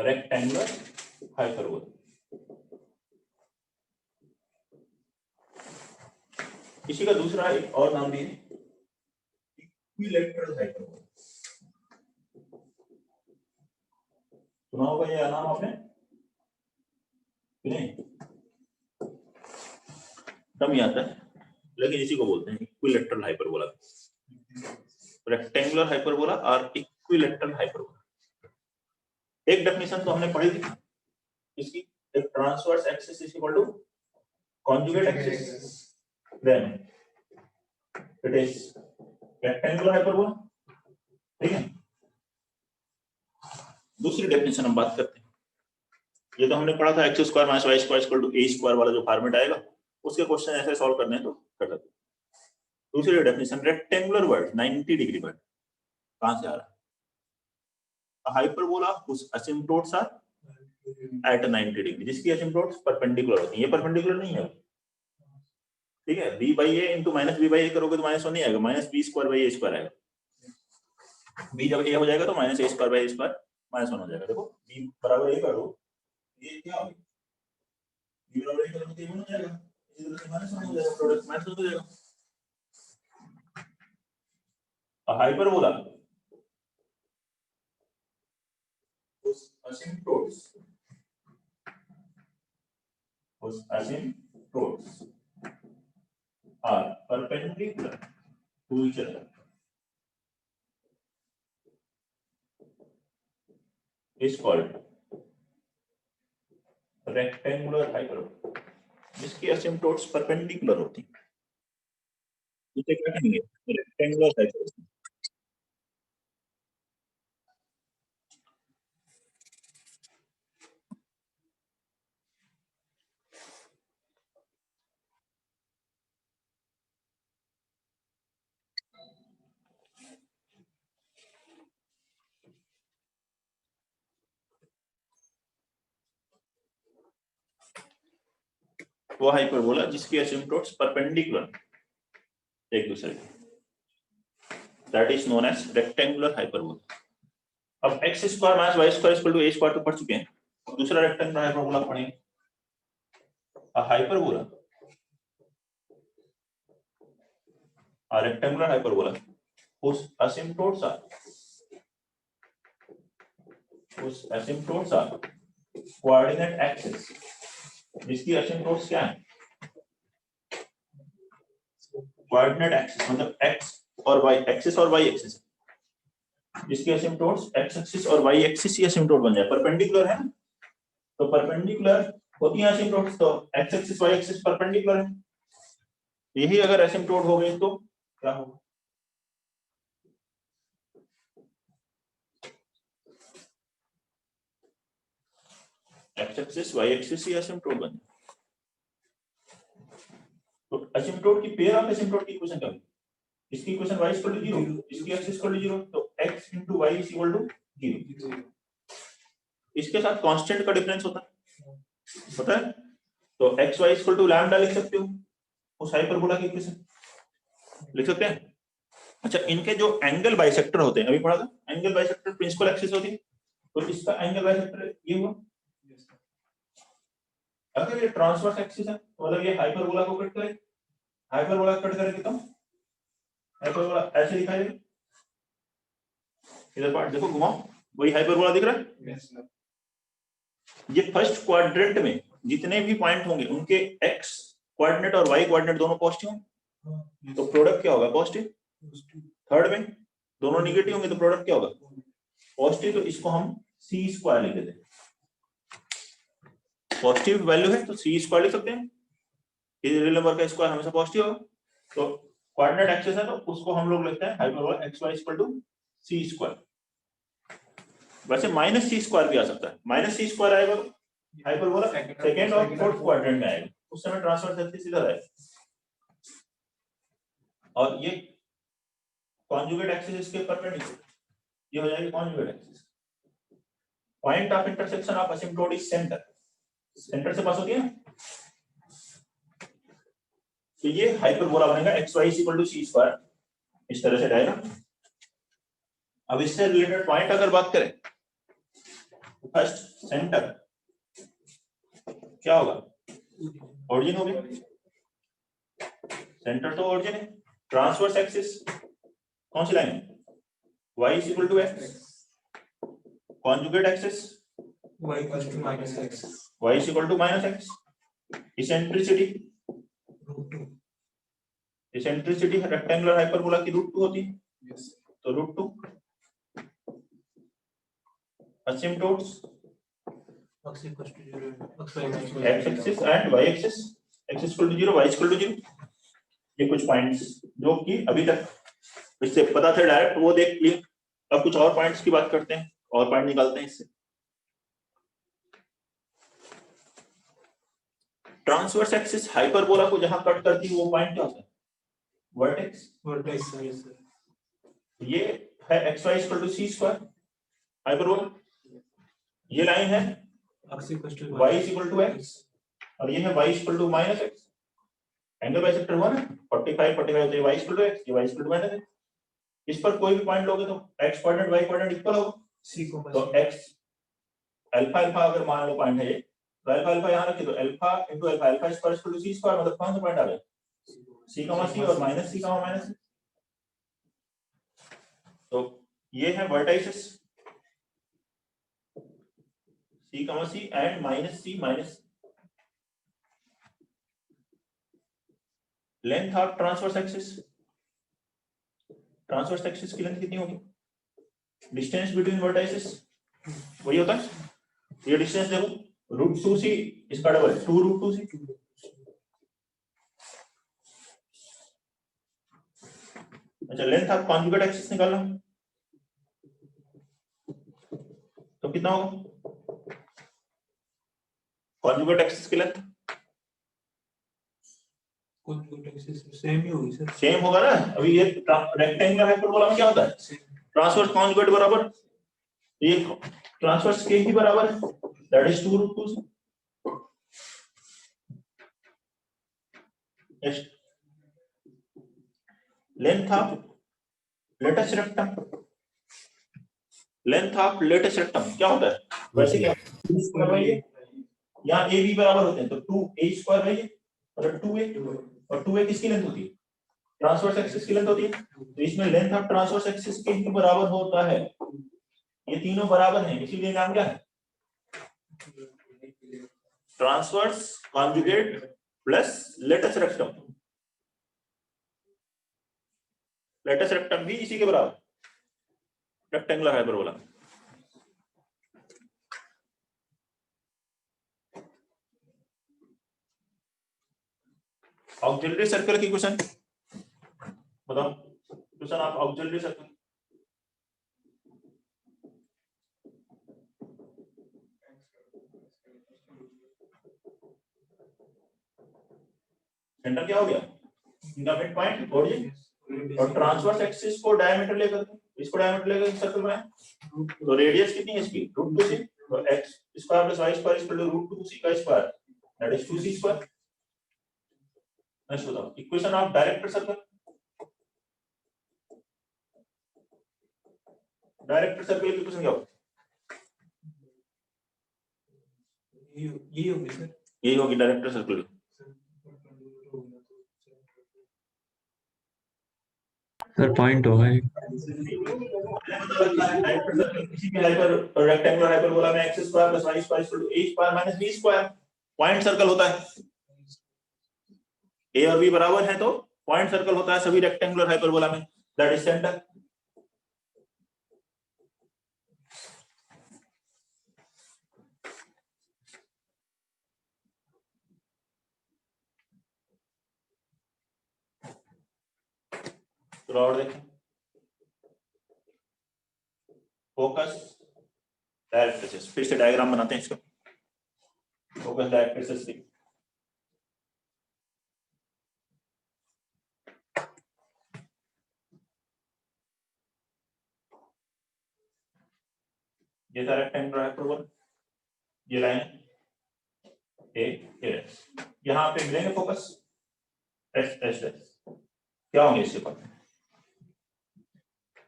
[SPEAKER 1] रेक्टेंगुलर हाइपरबोला, इसी का दूसरा एक और नाम भी है इक्विलैटरल हाइपरबोला, सुना होगा ये नाम आपने कि नहीं, कम याद है, लेकिन इसी को बोलते हैं इक्विलैटरल हाइपरबोला, रेक्टेंगुलर हाइपरबोला और इक्विलैटरल हाइपरबोला। एक डेफिनेशन तो हमने पढ़ी थी इसकी, एक transverse axis is equal to conjugate axis, then it is rectangular hyperbola, ठीक है। दूसरी डेफिनेशन हम बात करते हैं, ये तो हमने पढ़ा था x square minus y square equal to a square वाला जो फॉर्मेट आएगा, उसके क्वेश्चन ऐसे सॉल्व करने हैं तो कर सकते हैं। दूसरी definition rectangular word 90 degree word कहां से आ रहा है, हाइपरबोला उस असिम्प्टोट्स आर एट 90 डिग्री जिसकी असिम्प्टोट्स परपेंडिकुलर होती है, ये परपेंडिकुलर नहीं है, ठीक है। b by a into minus B by A करोगे तो माइनस 1 नहीं आएगा, minus B square by A square आएगा, b जब a हो जाएगा तो minus a square by A square minus 1 हो जाएगा, देखो b बराबर a करो, ये क्या होगा, b बराबर a करोगे तो ये 1 हो जाएगा, इसी तरह से माइनस 1 हो जाएगा, प्रोडक्ट माइनस हो जाएगा। Hyperbola asymptotes are perpendicular to each other is called rectangular hyperbola, जिसकी asymptotes perpendicular होती हैं उसे क्या कहेंगे, rectangular hyperbola। वो हाइपरबोला जिसकी एसिम्प्टोट्स परपेंडिकुलर एक दूसरे के, that is known as rectangular hyperbola. अब x square minus y square equal to a square तो पढ़ चुके हैं, और दूसरा रेक्टेंगुलर हाइपरबोला पढ़ेंगे, hyperbola rectangular hyperbola whose asymptotes are coordinate axis, जिसकी asymptotes क्या है, कोऑर्डिनेट एक्सिस मतलब x और y एक्सिस और y एक्सिस, जिसकी एसिम्प्टोट्स x एक्सिस और y एक्सिस ही एसिम्प्टोट बन जाए, परपेंडिकुलर है ना, तो परपेंडिकुलर होती है एसिम्प्टोट्स, तो x axis y axis perpendicular है, यही अगर एसिम्प्टोट हो गई तो क्या होगा, x एक्सिस y एक्सिस ही एसिम्प्टोट बन जाए। तो एसिम्प्टोट की पेयर ऑफ एसिम्प्टोट की इक्वेशन क्या होगी, इसकी इक्वेशन y इक्वल टू 0, इसकी x इक्वल टू 0, तो x into y is equal to 0, इसके साथ कांस्टेंट का डिफरेंस होता है तो xy इक्वल टू लैम्डा लिख सकते हो उस हाइपरबोला की इक्वेशन लिख सकते हैं। अच्छा, इनके जो एंगल बाइसेक्टर होते हैं, अभी पढ़ा था एंगल बाइसेक्टर प्रिंसिपल एक्सिस होती है, तो इसका एंगल बाइसेक्टर ये हुआ। अगर ये ट्रांसवर्स एक्सिस है तो मतलब ये हाइपरबोला को कट करे, हाइपरबोला कट करेगी तो हाइपरबोला ऐसे दिखाई देगा। इधर पार्ट देखो घुमाओ, वही हाइपरबोला दिख रहा है।
[SPEAKER 2] Yes, sir.
[SPEAKER 1] ये फर्स्ट क्वाड्रेंट में जितने भी पॉइंट होंगे उनके x कोऑर्डिनेट और y कोऑर्डिनेट दोनों पॉजिटिव होंगे
[SPEAKER 2] Yes,
[SPEAKER 1] तो प्रोडक्ट क्या होगा? पॉजिटिव।
[SPEAKER 2] positive.
[SPEAKER 1] थर्ड में दोनों निगेटिव होंगे तो प्रोडक्ट क्या होगा? पॉजिटिव। तो इसको हम c स्क्वायर लिख देते हैं। पॉजिटिव वैल्यू है तो c स्क्वायर लिख सकते हैं, ये रियल नंबर का स्क्वायर हमेशा पॉजिटिव होगा। तो कोऑर्डिनेट एक्सिस है तो उसको हम लोग लिखते हैं hyperbola xy equal to c square. वैसे माइनस c स्क्वायर भी आ सकता है, माइनस c स्क्वायर आएगा हाइपरबोला सेकंड और फोर्थ क्वाड्रेंट में आएगा, उस समय ट्रांसवर्स एक्सिस इधर आएगा। और ये कॉन्जुगेट एक्सिस इसके परपेंडिकुलर, ये हो जाएगी conjugate axis. Point of intersection of asymptote is centre, centre से पास होती है ना, तो ये हाइपरबोला बनेगा xy equal to c square, इस तरह से जाएगा। अब इससे रिलेटेड पॉइंट अगर बात करें, फर्स्ट सेंटर क्या होगा? ओरिजिन हो गया, सेंटर तो ओरिजिन है। ट्रांसवर्स एक्सिस कौन सी लाइन है? y is equal to x। Conjugate axis
[SPEAKER 2] Y equals to minus x.
[SPEAKER 1] y is equal to minus x। Eccentricity,
[SPEAKER 2] √2.
[SPEAKER 1] Eccentricity rectangular hyperbola की √2 होती है,
[SPEAKER 2] Yes.
[SPEAKER 1] तो √2। Asymptotes
[SPEAKER 2] X equals to 0. X y equals to
[SPEAKER 1] x axis and y axis, x equal to 0 y equal to 0। ये कुछ points जो कि अभी तक इससे पता थे डायरेक्ट, वो देख लिए। अब कुछ और पॉइंट्स की बात करते हैं और पॉइंट निकालते हैं इससे। ट्रांसवर्स एक्सिस हाइपरबोला को जहां कट करती है वो पॉइंट क्या होता है? वर्टेक्स।
[SPEAKER 2] vertex. Yes, sir.
[SPEAKER 1] ये है xy equal to c square hyperbola, ये लाइन है
[SPEAKER 2] X equals to
[SPEAKER 1] y equal to x और ये है y equal to minus x। Angle bisector हुआ ना 45 45, तो ये y इक्वल टू x, ये y equal to minus x। इस पर कोई भी पॉइंट लोगे तो x coordinate y coordinate equal होगा,
[SPEAKER 2] C को
[SPEAKER 1] तो x अल्फा अल्फा अगर मान लो पॉइंट है ये, तो अल्फा अल्फा यहां रखिए, तो alpha into alpha, alpha square equal to c स्क्वायर, मतलब कौन सा पॉइंट आ गया? c c और माइनस c माइनस c। तो ये है vertices c c and minus c minus. Length of transverse axis, transverse axis की लेंथ कितनी होगी? डिस्टेंस बिटवीन वर्टाइसेस वही होता है, ये डिस्टेंस देखो √2c, इसका डबल 2√2c। अच्छा, लेंथ ऑफ कॉन्जुगेट एक्सिस निकालना तो कितना होगा? कॉन्जुगेट एक्सिस की लेंथ
[SPEAKER 2] conjugate axis सेम ही होगी सर।
[SPEAKER 1] सेम होगा ना। अभी ये रेक्टेंगुलर हाइपरबोला में क्या होता है? ट्रांसवर्स कॉन्जुगेट बराबर, ये ट्रांसवर्स के ही बराबर है, that is 2√2c। Next, length of latus rectum, length of latus rectum क्या होता है? वैसे क्या यहाँ ए बी बराबर होते हैं, तो 2a स्क्वायर है ये, मतलब 2a, और 2a किसकी लेंथ होती है? ट्रांसवर्स एक्सिस की लेंथ होती है, तो इसमें लेंथ ऑफ ट्रांसवर्स एक्सिस के ही बराबर होता है। ये तीनों बराबर हैं, इसीलिए नाम क्या है? Transverse conjugate plus latus rectum. Latus rectum भी इसी के बराबर, रेक्टेंगुलर हाइपरबोला। ऑक्सिलरी सर्कल की क्वेश्चन बताओ, question of auxiliary circle. Centre क्या हो गया? इनका मिड पॉइंट ओरिजिन, और ट्रांसवर्स एक्सिस को डायमीटर लेकर, इसको डायमीटर लेकर सर्कल बनाए, तो रेडियस कितनी है इसकी? √2c। तो x square plus y square equal to root 2c का square that is 2c square. Next बताओ equation of direct circle. Direct circle की इक्वेशन क्या होगी?
[SPEAKER 2] ये होगी सर।
[SPEAKER 1] यही होगी डायरेक्ट सर्कल।
[SPEAKER 3] सर पॉइंट होगा एक।
[SPEAKER 1] डायरेक्ट सर्कल किसी भी हाइपर रेक्टेंगुलर हाइपरबोला में x square plus y square equal to a square minus b square point circle होता है। a और b बराबर है तो पॉइंट सर्कल होता है सभी रेक्टेंगुलर हाइपरबोला में दैट इज सेंटर। और देखें फोकस डायरेक्ट एक्सिस, फिर से डायग्राम बनाते हैं इसका। फोकस डायरेक्ट एक्सिस ये था रेक्टेंगुलर हाइपरबोला, ये लाइन ए यहाँ पे मिलेंगे फोकस एस एस एस क्या होंगे इसके पास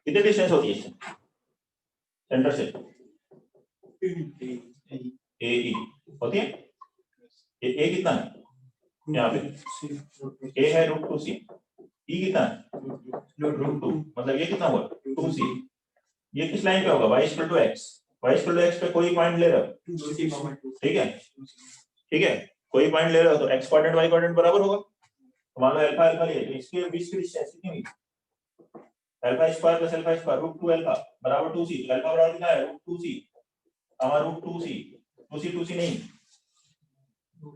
[SPEAKER 1] कितनी डिस्टेंस होती है सेंटर से ए ई होती है। ए कितना है यहाँ पे ए है रूट 2 सी, ई कितना है रूट 2 मतलब ये कितना हुआ 2 सी। ये किस लाइन पे होगा y equal to x, y equal to x पे कोई पॉइंट ले रहे हो ठीक है कोई पॉइंट ले रहे हो तो x कोऑर्डिनेट y कोऑर्डिनेट बराबर होगा। तो मान लो अल्फा अल्फा लिए तो इसके बीच की डिस्टेंस कितनी हुई alpha square plus alpha square root 2 alpha बराबर 2 सी। अल्फा बराबर कितना है रूट 2 सी हमारा रूट 2 सी 2 सी नहीं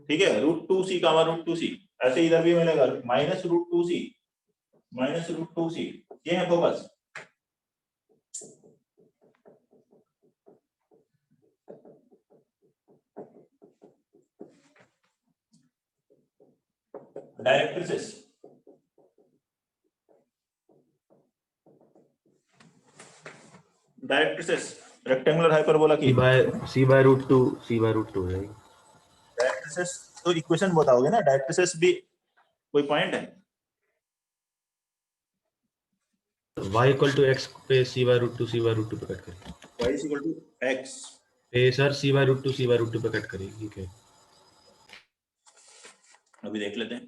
[SPEAKER 1] ठीक है रूट 2 सी का हमारा रूट 2 सी। ऐसे इधर भी मिलेगा माइनस रूट 2 सी ये है फोकस। डायरेक्ट्रिसेस रेक्टेंगुलर हाइपरबोला की
[SPEAKER 3] C by root 2 है।
[SPEAKER 1] डायरेक्ट्रिसेस तो इक्वेशन बताओगे ना। डायरेक्ट्रिसेस भी कोई पॉइंट है
[SPEAKER 3] y इक्वल टू x पे C by root 2 पे कट करिए।
[SPEAKER 1] y इक्वल टू x
[SPEAKER 3] पे सर C by root 2 पे कट करिए ठीक है।
[SPEAKER 1] अभी देख लेते हैं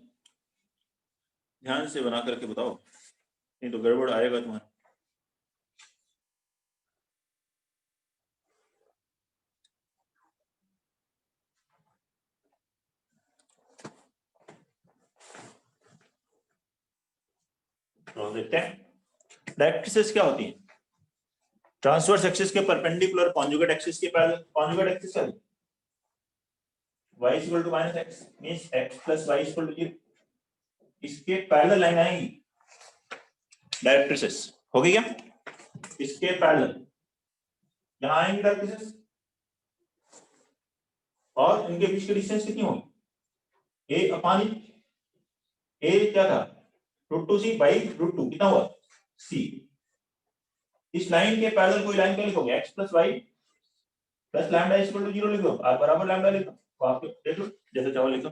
[SPEAKER 1] ध्यान से बना करके बताओ नहीं तो गड़बड़ आएगा तुम्हारा। तो देखते हैं डायरेक्ट्रिसेस क्या होती है। ट्रांसवर्स एक्सिस के परपेंडिकुलर कॉन्जुगेट एक्सिस के पैरेलल कॉन्जुगेट एक्सिस है y equal to minus x means x plus y equal to 0 इसके पैरेलल लाइन आएंगी डायरेक्ट्रिसेस होगी क्या इसके पैरेलल यहां आएंगी डायरेक्ट्रिसेस और इनके बीच की डिस्टेंस कितनी होगी a अपॉन a क्या था रूट 2 सी बाई रूट 2 कितना हुआ c। इस लाइन के पैरेलल कोई लाइन क्या लिखोगे x plus y plus lambda equal to 0 लिख दो r बराबर लैम्डा लिख दो तो आप देख लो जैसे चाहो लिख दो।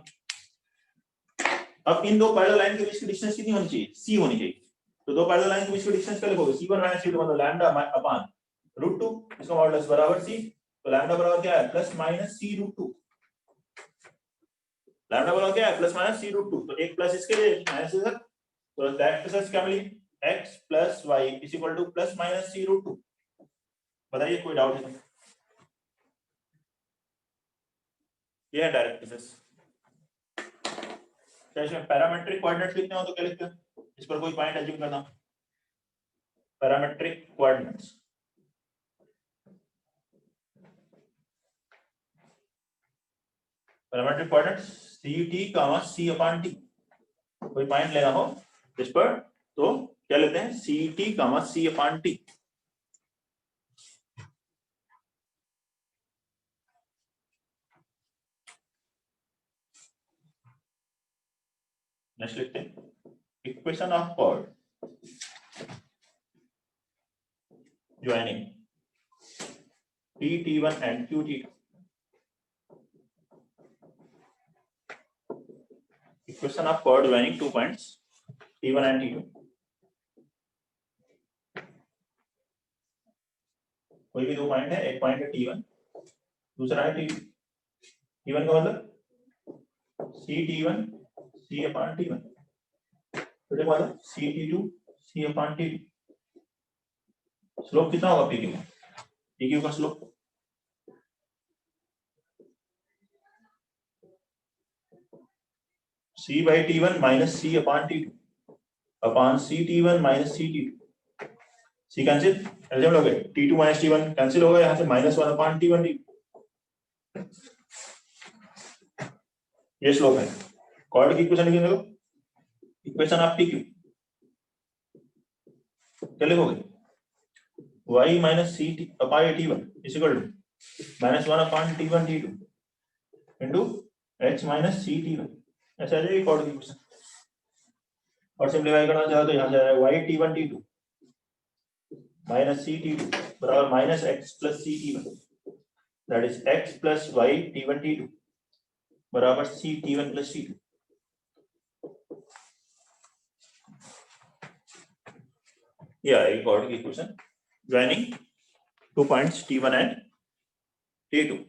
[SPEAKER 1] अब इन दो पैरेलल लाइन के बीच की डिस्टेंस कितनी होनी चाहिए c होनी चाहिए। तो दो पैरेलल लाइन के बीच की डिस्टेंस क्या लिखोगे c1 - c2 मतलब लैम्डा अपॉन रूट 2 इसका मॉडुलस बराबर c। तो लैम्डा बराबर क्या है plus minus c root 2 lambda बराबर क्या है प्लस माइनस c रूट 2 तो एक प्लस इसके लिए माइनस इधर तो डायरेक्ट्रिसेस क्या मिली x plus y is equal to plus minus c root 2। बताइए कोई डाउट है? ये है डायरेक्ट्रिसेस। इसमें पैरामेट्रिक कोऑर्डिनेट्स लिखते हो तो क्या लिखते हैं इस पर कोई पॉइंट अज्यूम करना parametric coordinates ct, c upon t कोई पॉइंट लेना हो इस पर तो क्या लेते हैं ct, c upon t। Next लिखते हैं equation of chord joining T1 and Q2. Equation of chord joining 2 points T1 and T2. कोई भी 2 पॉइंट है, एक पॉइंट है T1, दूसरा है T2. T1 का मतलब CT1 C upon T1, तो मतलब CT2 C upon T2. Slope कितना होगा PQ का? PQ का slope C by T1 minus C upon T2 upon CT1 minus CT2. C cancel, LCM लोगे, T2 minus T1 कैंसिल होगा, यहाँ से -1 upon T1 T2. ये स्लोप है. कॉर्ड की इक्वेशन लिखेंगे तो इक्वेशन ऑफ PQ क्या लिखोगे? y minus CT upon T1 is equal to -1 upon T1 T2 into h minus CT1. ऐसा आ जाएगी कॉर्ड की इक्वेशन. और सिंप्लीफाई करना चाहो तो यहाँ से आएगा y T1 T2 minus CT2 बराबर minus x plus CT1, that is x plus y T1 T2 बराबर C T1 plus T2. ये आएगी कॉर्ड की equation joining 2 points T1 and T2.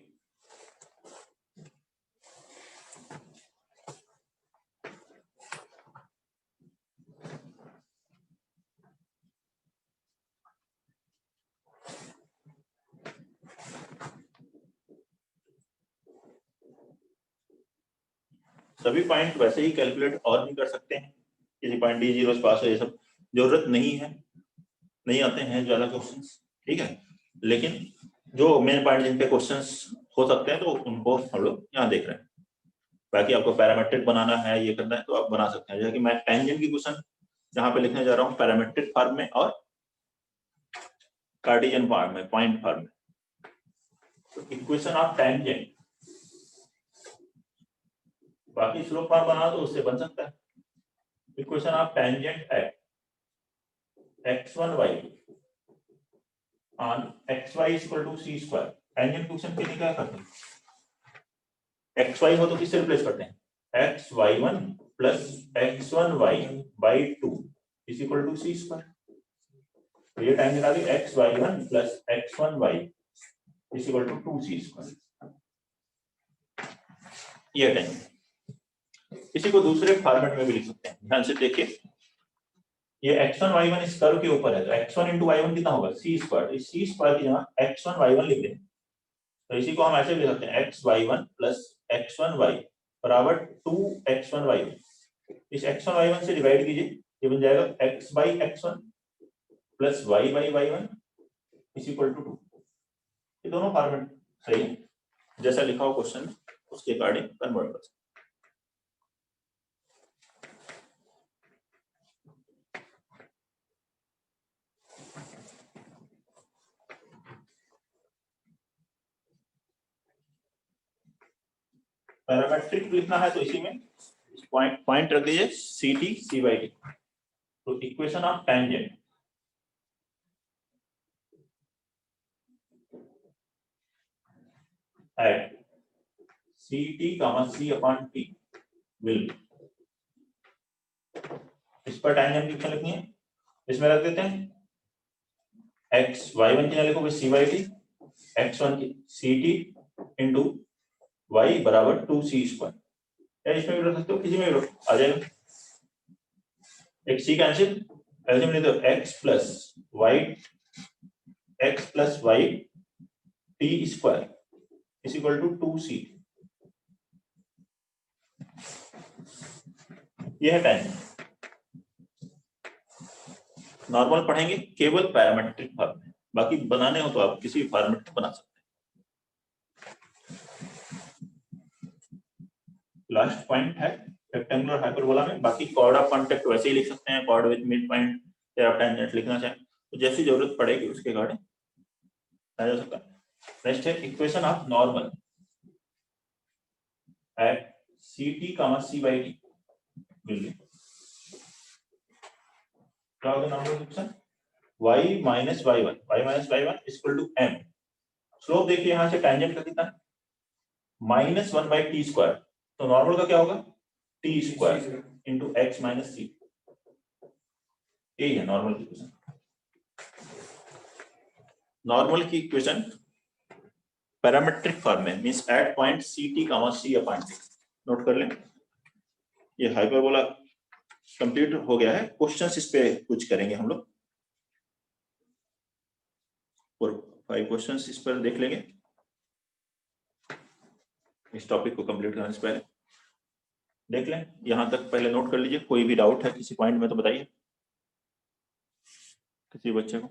[SPEAKER 1] सभी पॉइंट वैसे ही कैलकुलेट और भी कर सकते हैं, किसी पॉइंट D0 से पास हो, ये सब जरूरत नहीं है, नहीं आते हैं ज्यादा क्वेश्चंस, ठीक है. लेकिन जो मेन पॉइंट जिन पे क्वेश्चंस हो सकते हैं तो उनको हम लोग यहाँ देख रहे हैं. बाकी आपको पैरामेट्रिक बनाना है, ये करना है तो आप बना सकते हैं. जैसे कि मैं टेंजेंट की क्वेश्चन यहाँ पे लिखने जा रहा हूँ पैरामेट्रिक फॉर्म में और कार्टेशियन फॉर्म में, पॉइंट फॉर्म में. तो इक्वेशन ऑफ टेंजेंट, बाकी स्लोप फॉर्म बना तो उससे बन सकता है. Equation of tangent at x1y on xy is equal to c square. Tangent question के लिए क्या करते हैं? xy हो तो किससे रिप्लेस करते हैं? xy1 plus x1y by 2 is equal to c square. तो ये टेंजेंट आ गई xy1 plus x1y is equal to 2c square. ये टेंजेंट. इसी को दूसरे फॉर्मेट में भी लिख सकते हैं. ध्यान से देखिए, ये x1 y1 इस कर्व के ऊपर है तो x1 into y1 कितना होगा? c square. इस c स्क्वायर की जगह x1 y1 लिख दें तो इसी को हम ऐसे लिख सकते हैं xy1 plus x1y बराबर 2x1 y1. इस x1 y1 से डिवाइड कीजिए, ये बन जाएगा x by x1 plus y by y1 is equal to 2. ये दोनों फॉर्मेट सही है, जैसा लिखा हो क्वेश्चन उसके अकॉर्डिंग कन्वर्ट कर सकते हैं. पैरामेट्रिक लिखना है तो इसी में पॉइंट रख दीजिए CT C by T. तो equation of tangent at CT, C upon T will, इस पर टेंजेंट की लिखनी है. इसमें रख देते हैं x y1 की लिखोगे C by T, x1 की CT इंटू y बराबर 2c स्क्वायर. या इसमें भी रख सकते हो, किसी में भी रख आ जाएगा. एक c कैंसिल, एलसीएम ले दो x plus y t square is equal to 2c. ये है टेंजेंट. नॉर्मल पढ़ेंगे केवल पैरामेट्रिक फॉर्म में, बाकी बनाने हो तो आप किसी भी फॉर्मेट में बना सकते हैं. लास्ट पॉइंट है रेक्टेंगुलर हाइपरबोला में. बाकी कॉर्ड ऑफ कांटेक्ट वैसे ही लिख सकते हैं, कॉर्ड विद मिड पॉइंट या आप टेंजेंट लिखना चाहें तो जैसी जरूरत पड़ेगी उसके अकॉर्डिंग आ जा सकता है. नेक्स्ट है equation of normal at CT, C by T will be, क्या होगा normal equation? y minus y1 is equal to m slope देखिए यहां से टैंजेंट का कितना है -1/t², तो नॉर्मल का क्या होगा t² इंटू x माइनस सी, यही है नॉर्मल की इक्वेशन। नॉर्मल की इक्वेशन पैरामेट्रिक फॉर्म में means at point ct, c upon t। Note कर लें, ये हाइपरबोला कंप्लीट हो गया है। क्वेश्चंस इस पे कुछ करेंगे हम लोग, और 5 क्वेश्चंस इस पर देख लेंगे इस टॉपिक को कंप्लीट करने से पहले। देख लें, यहां तक पहले नोट कर लीजिए। कोई भी डाउट है किसी पॉइंट में तो बताइए किसी बच्चे को।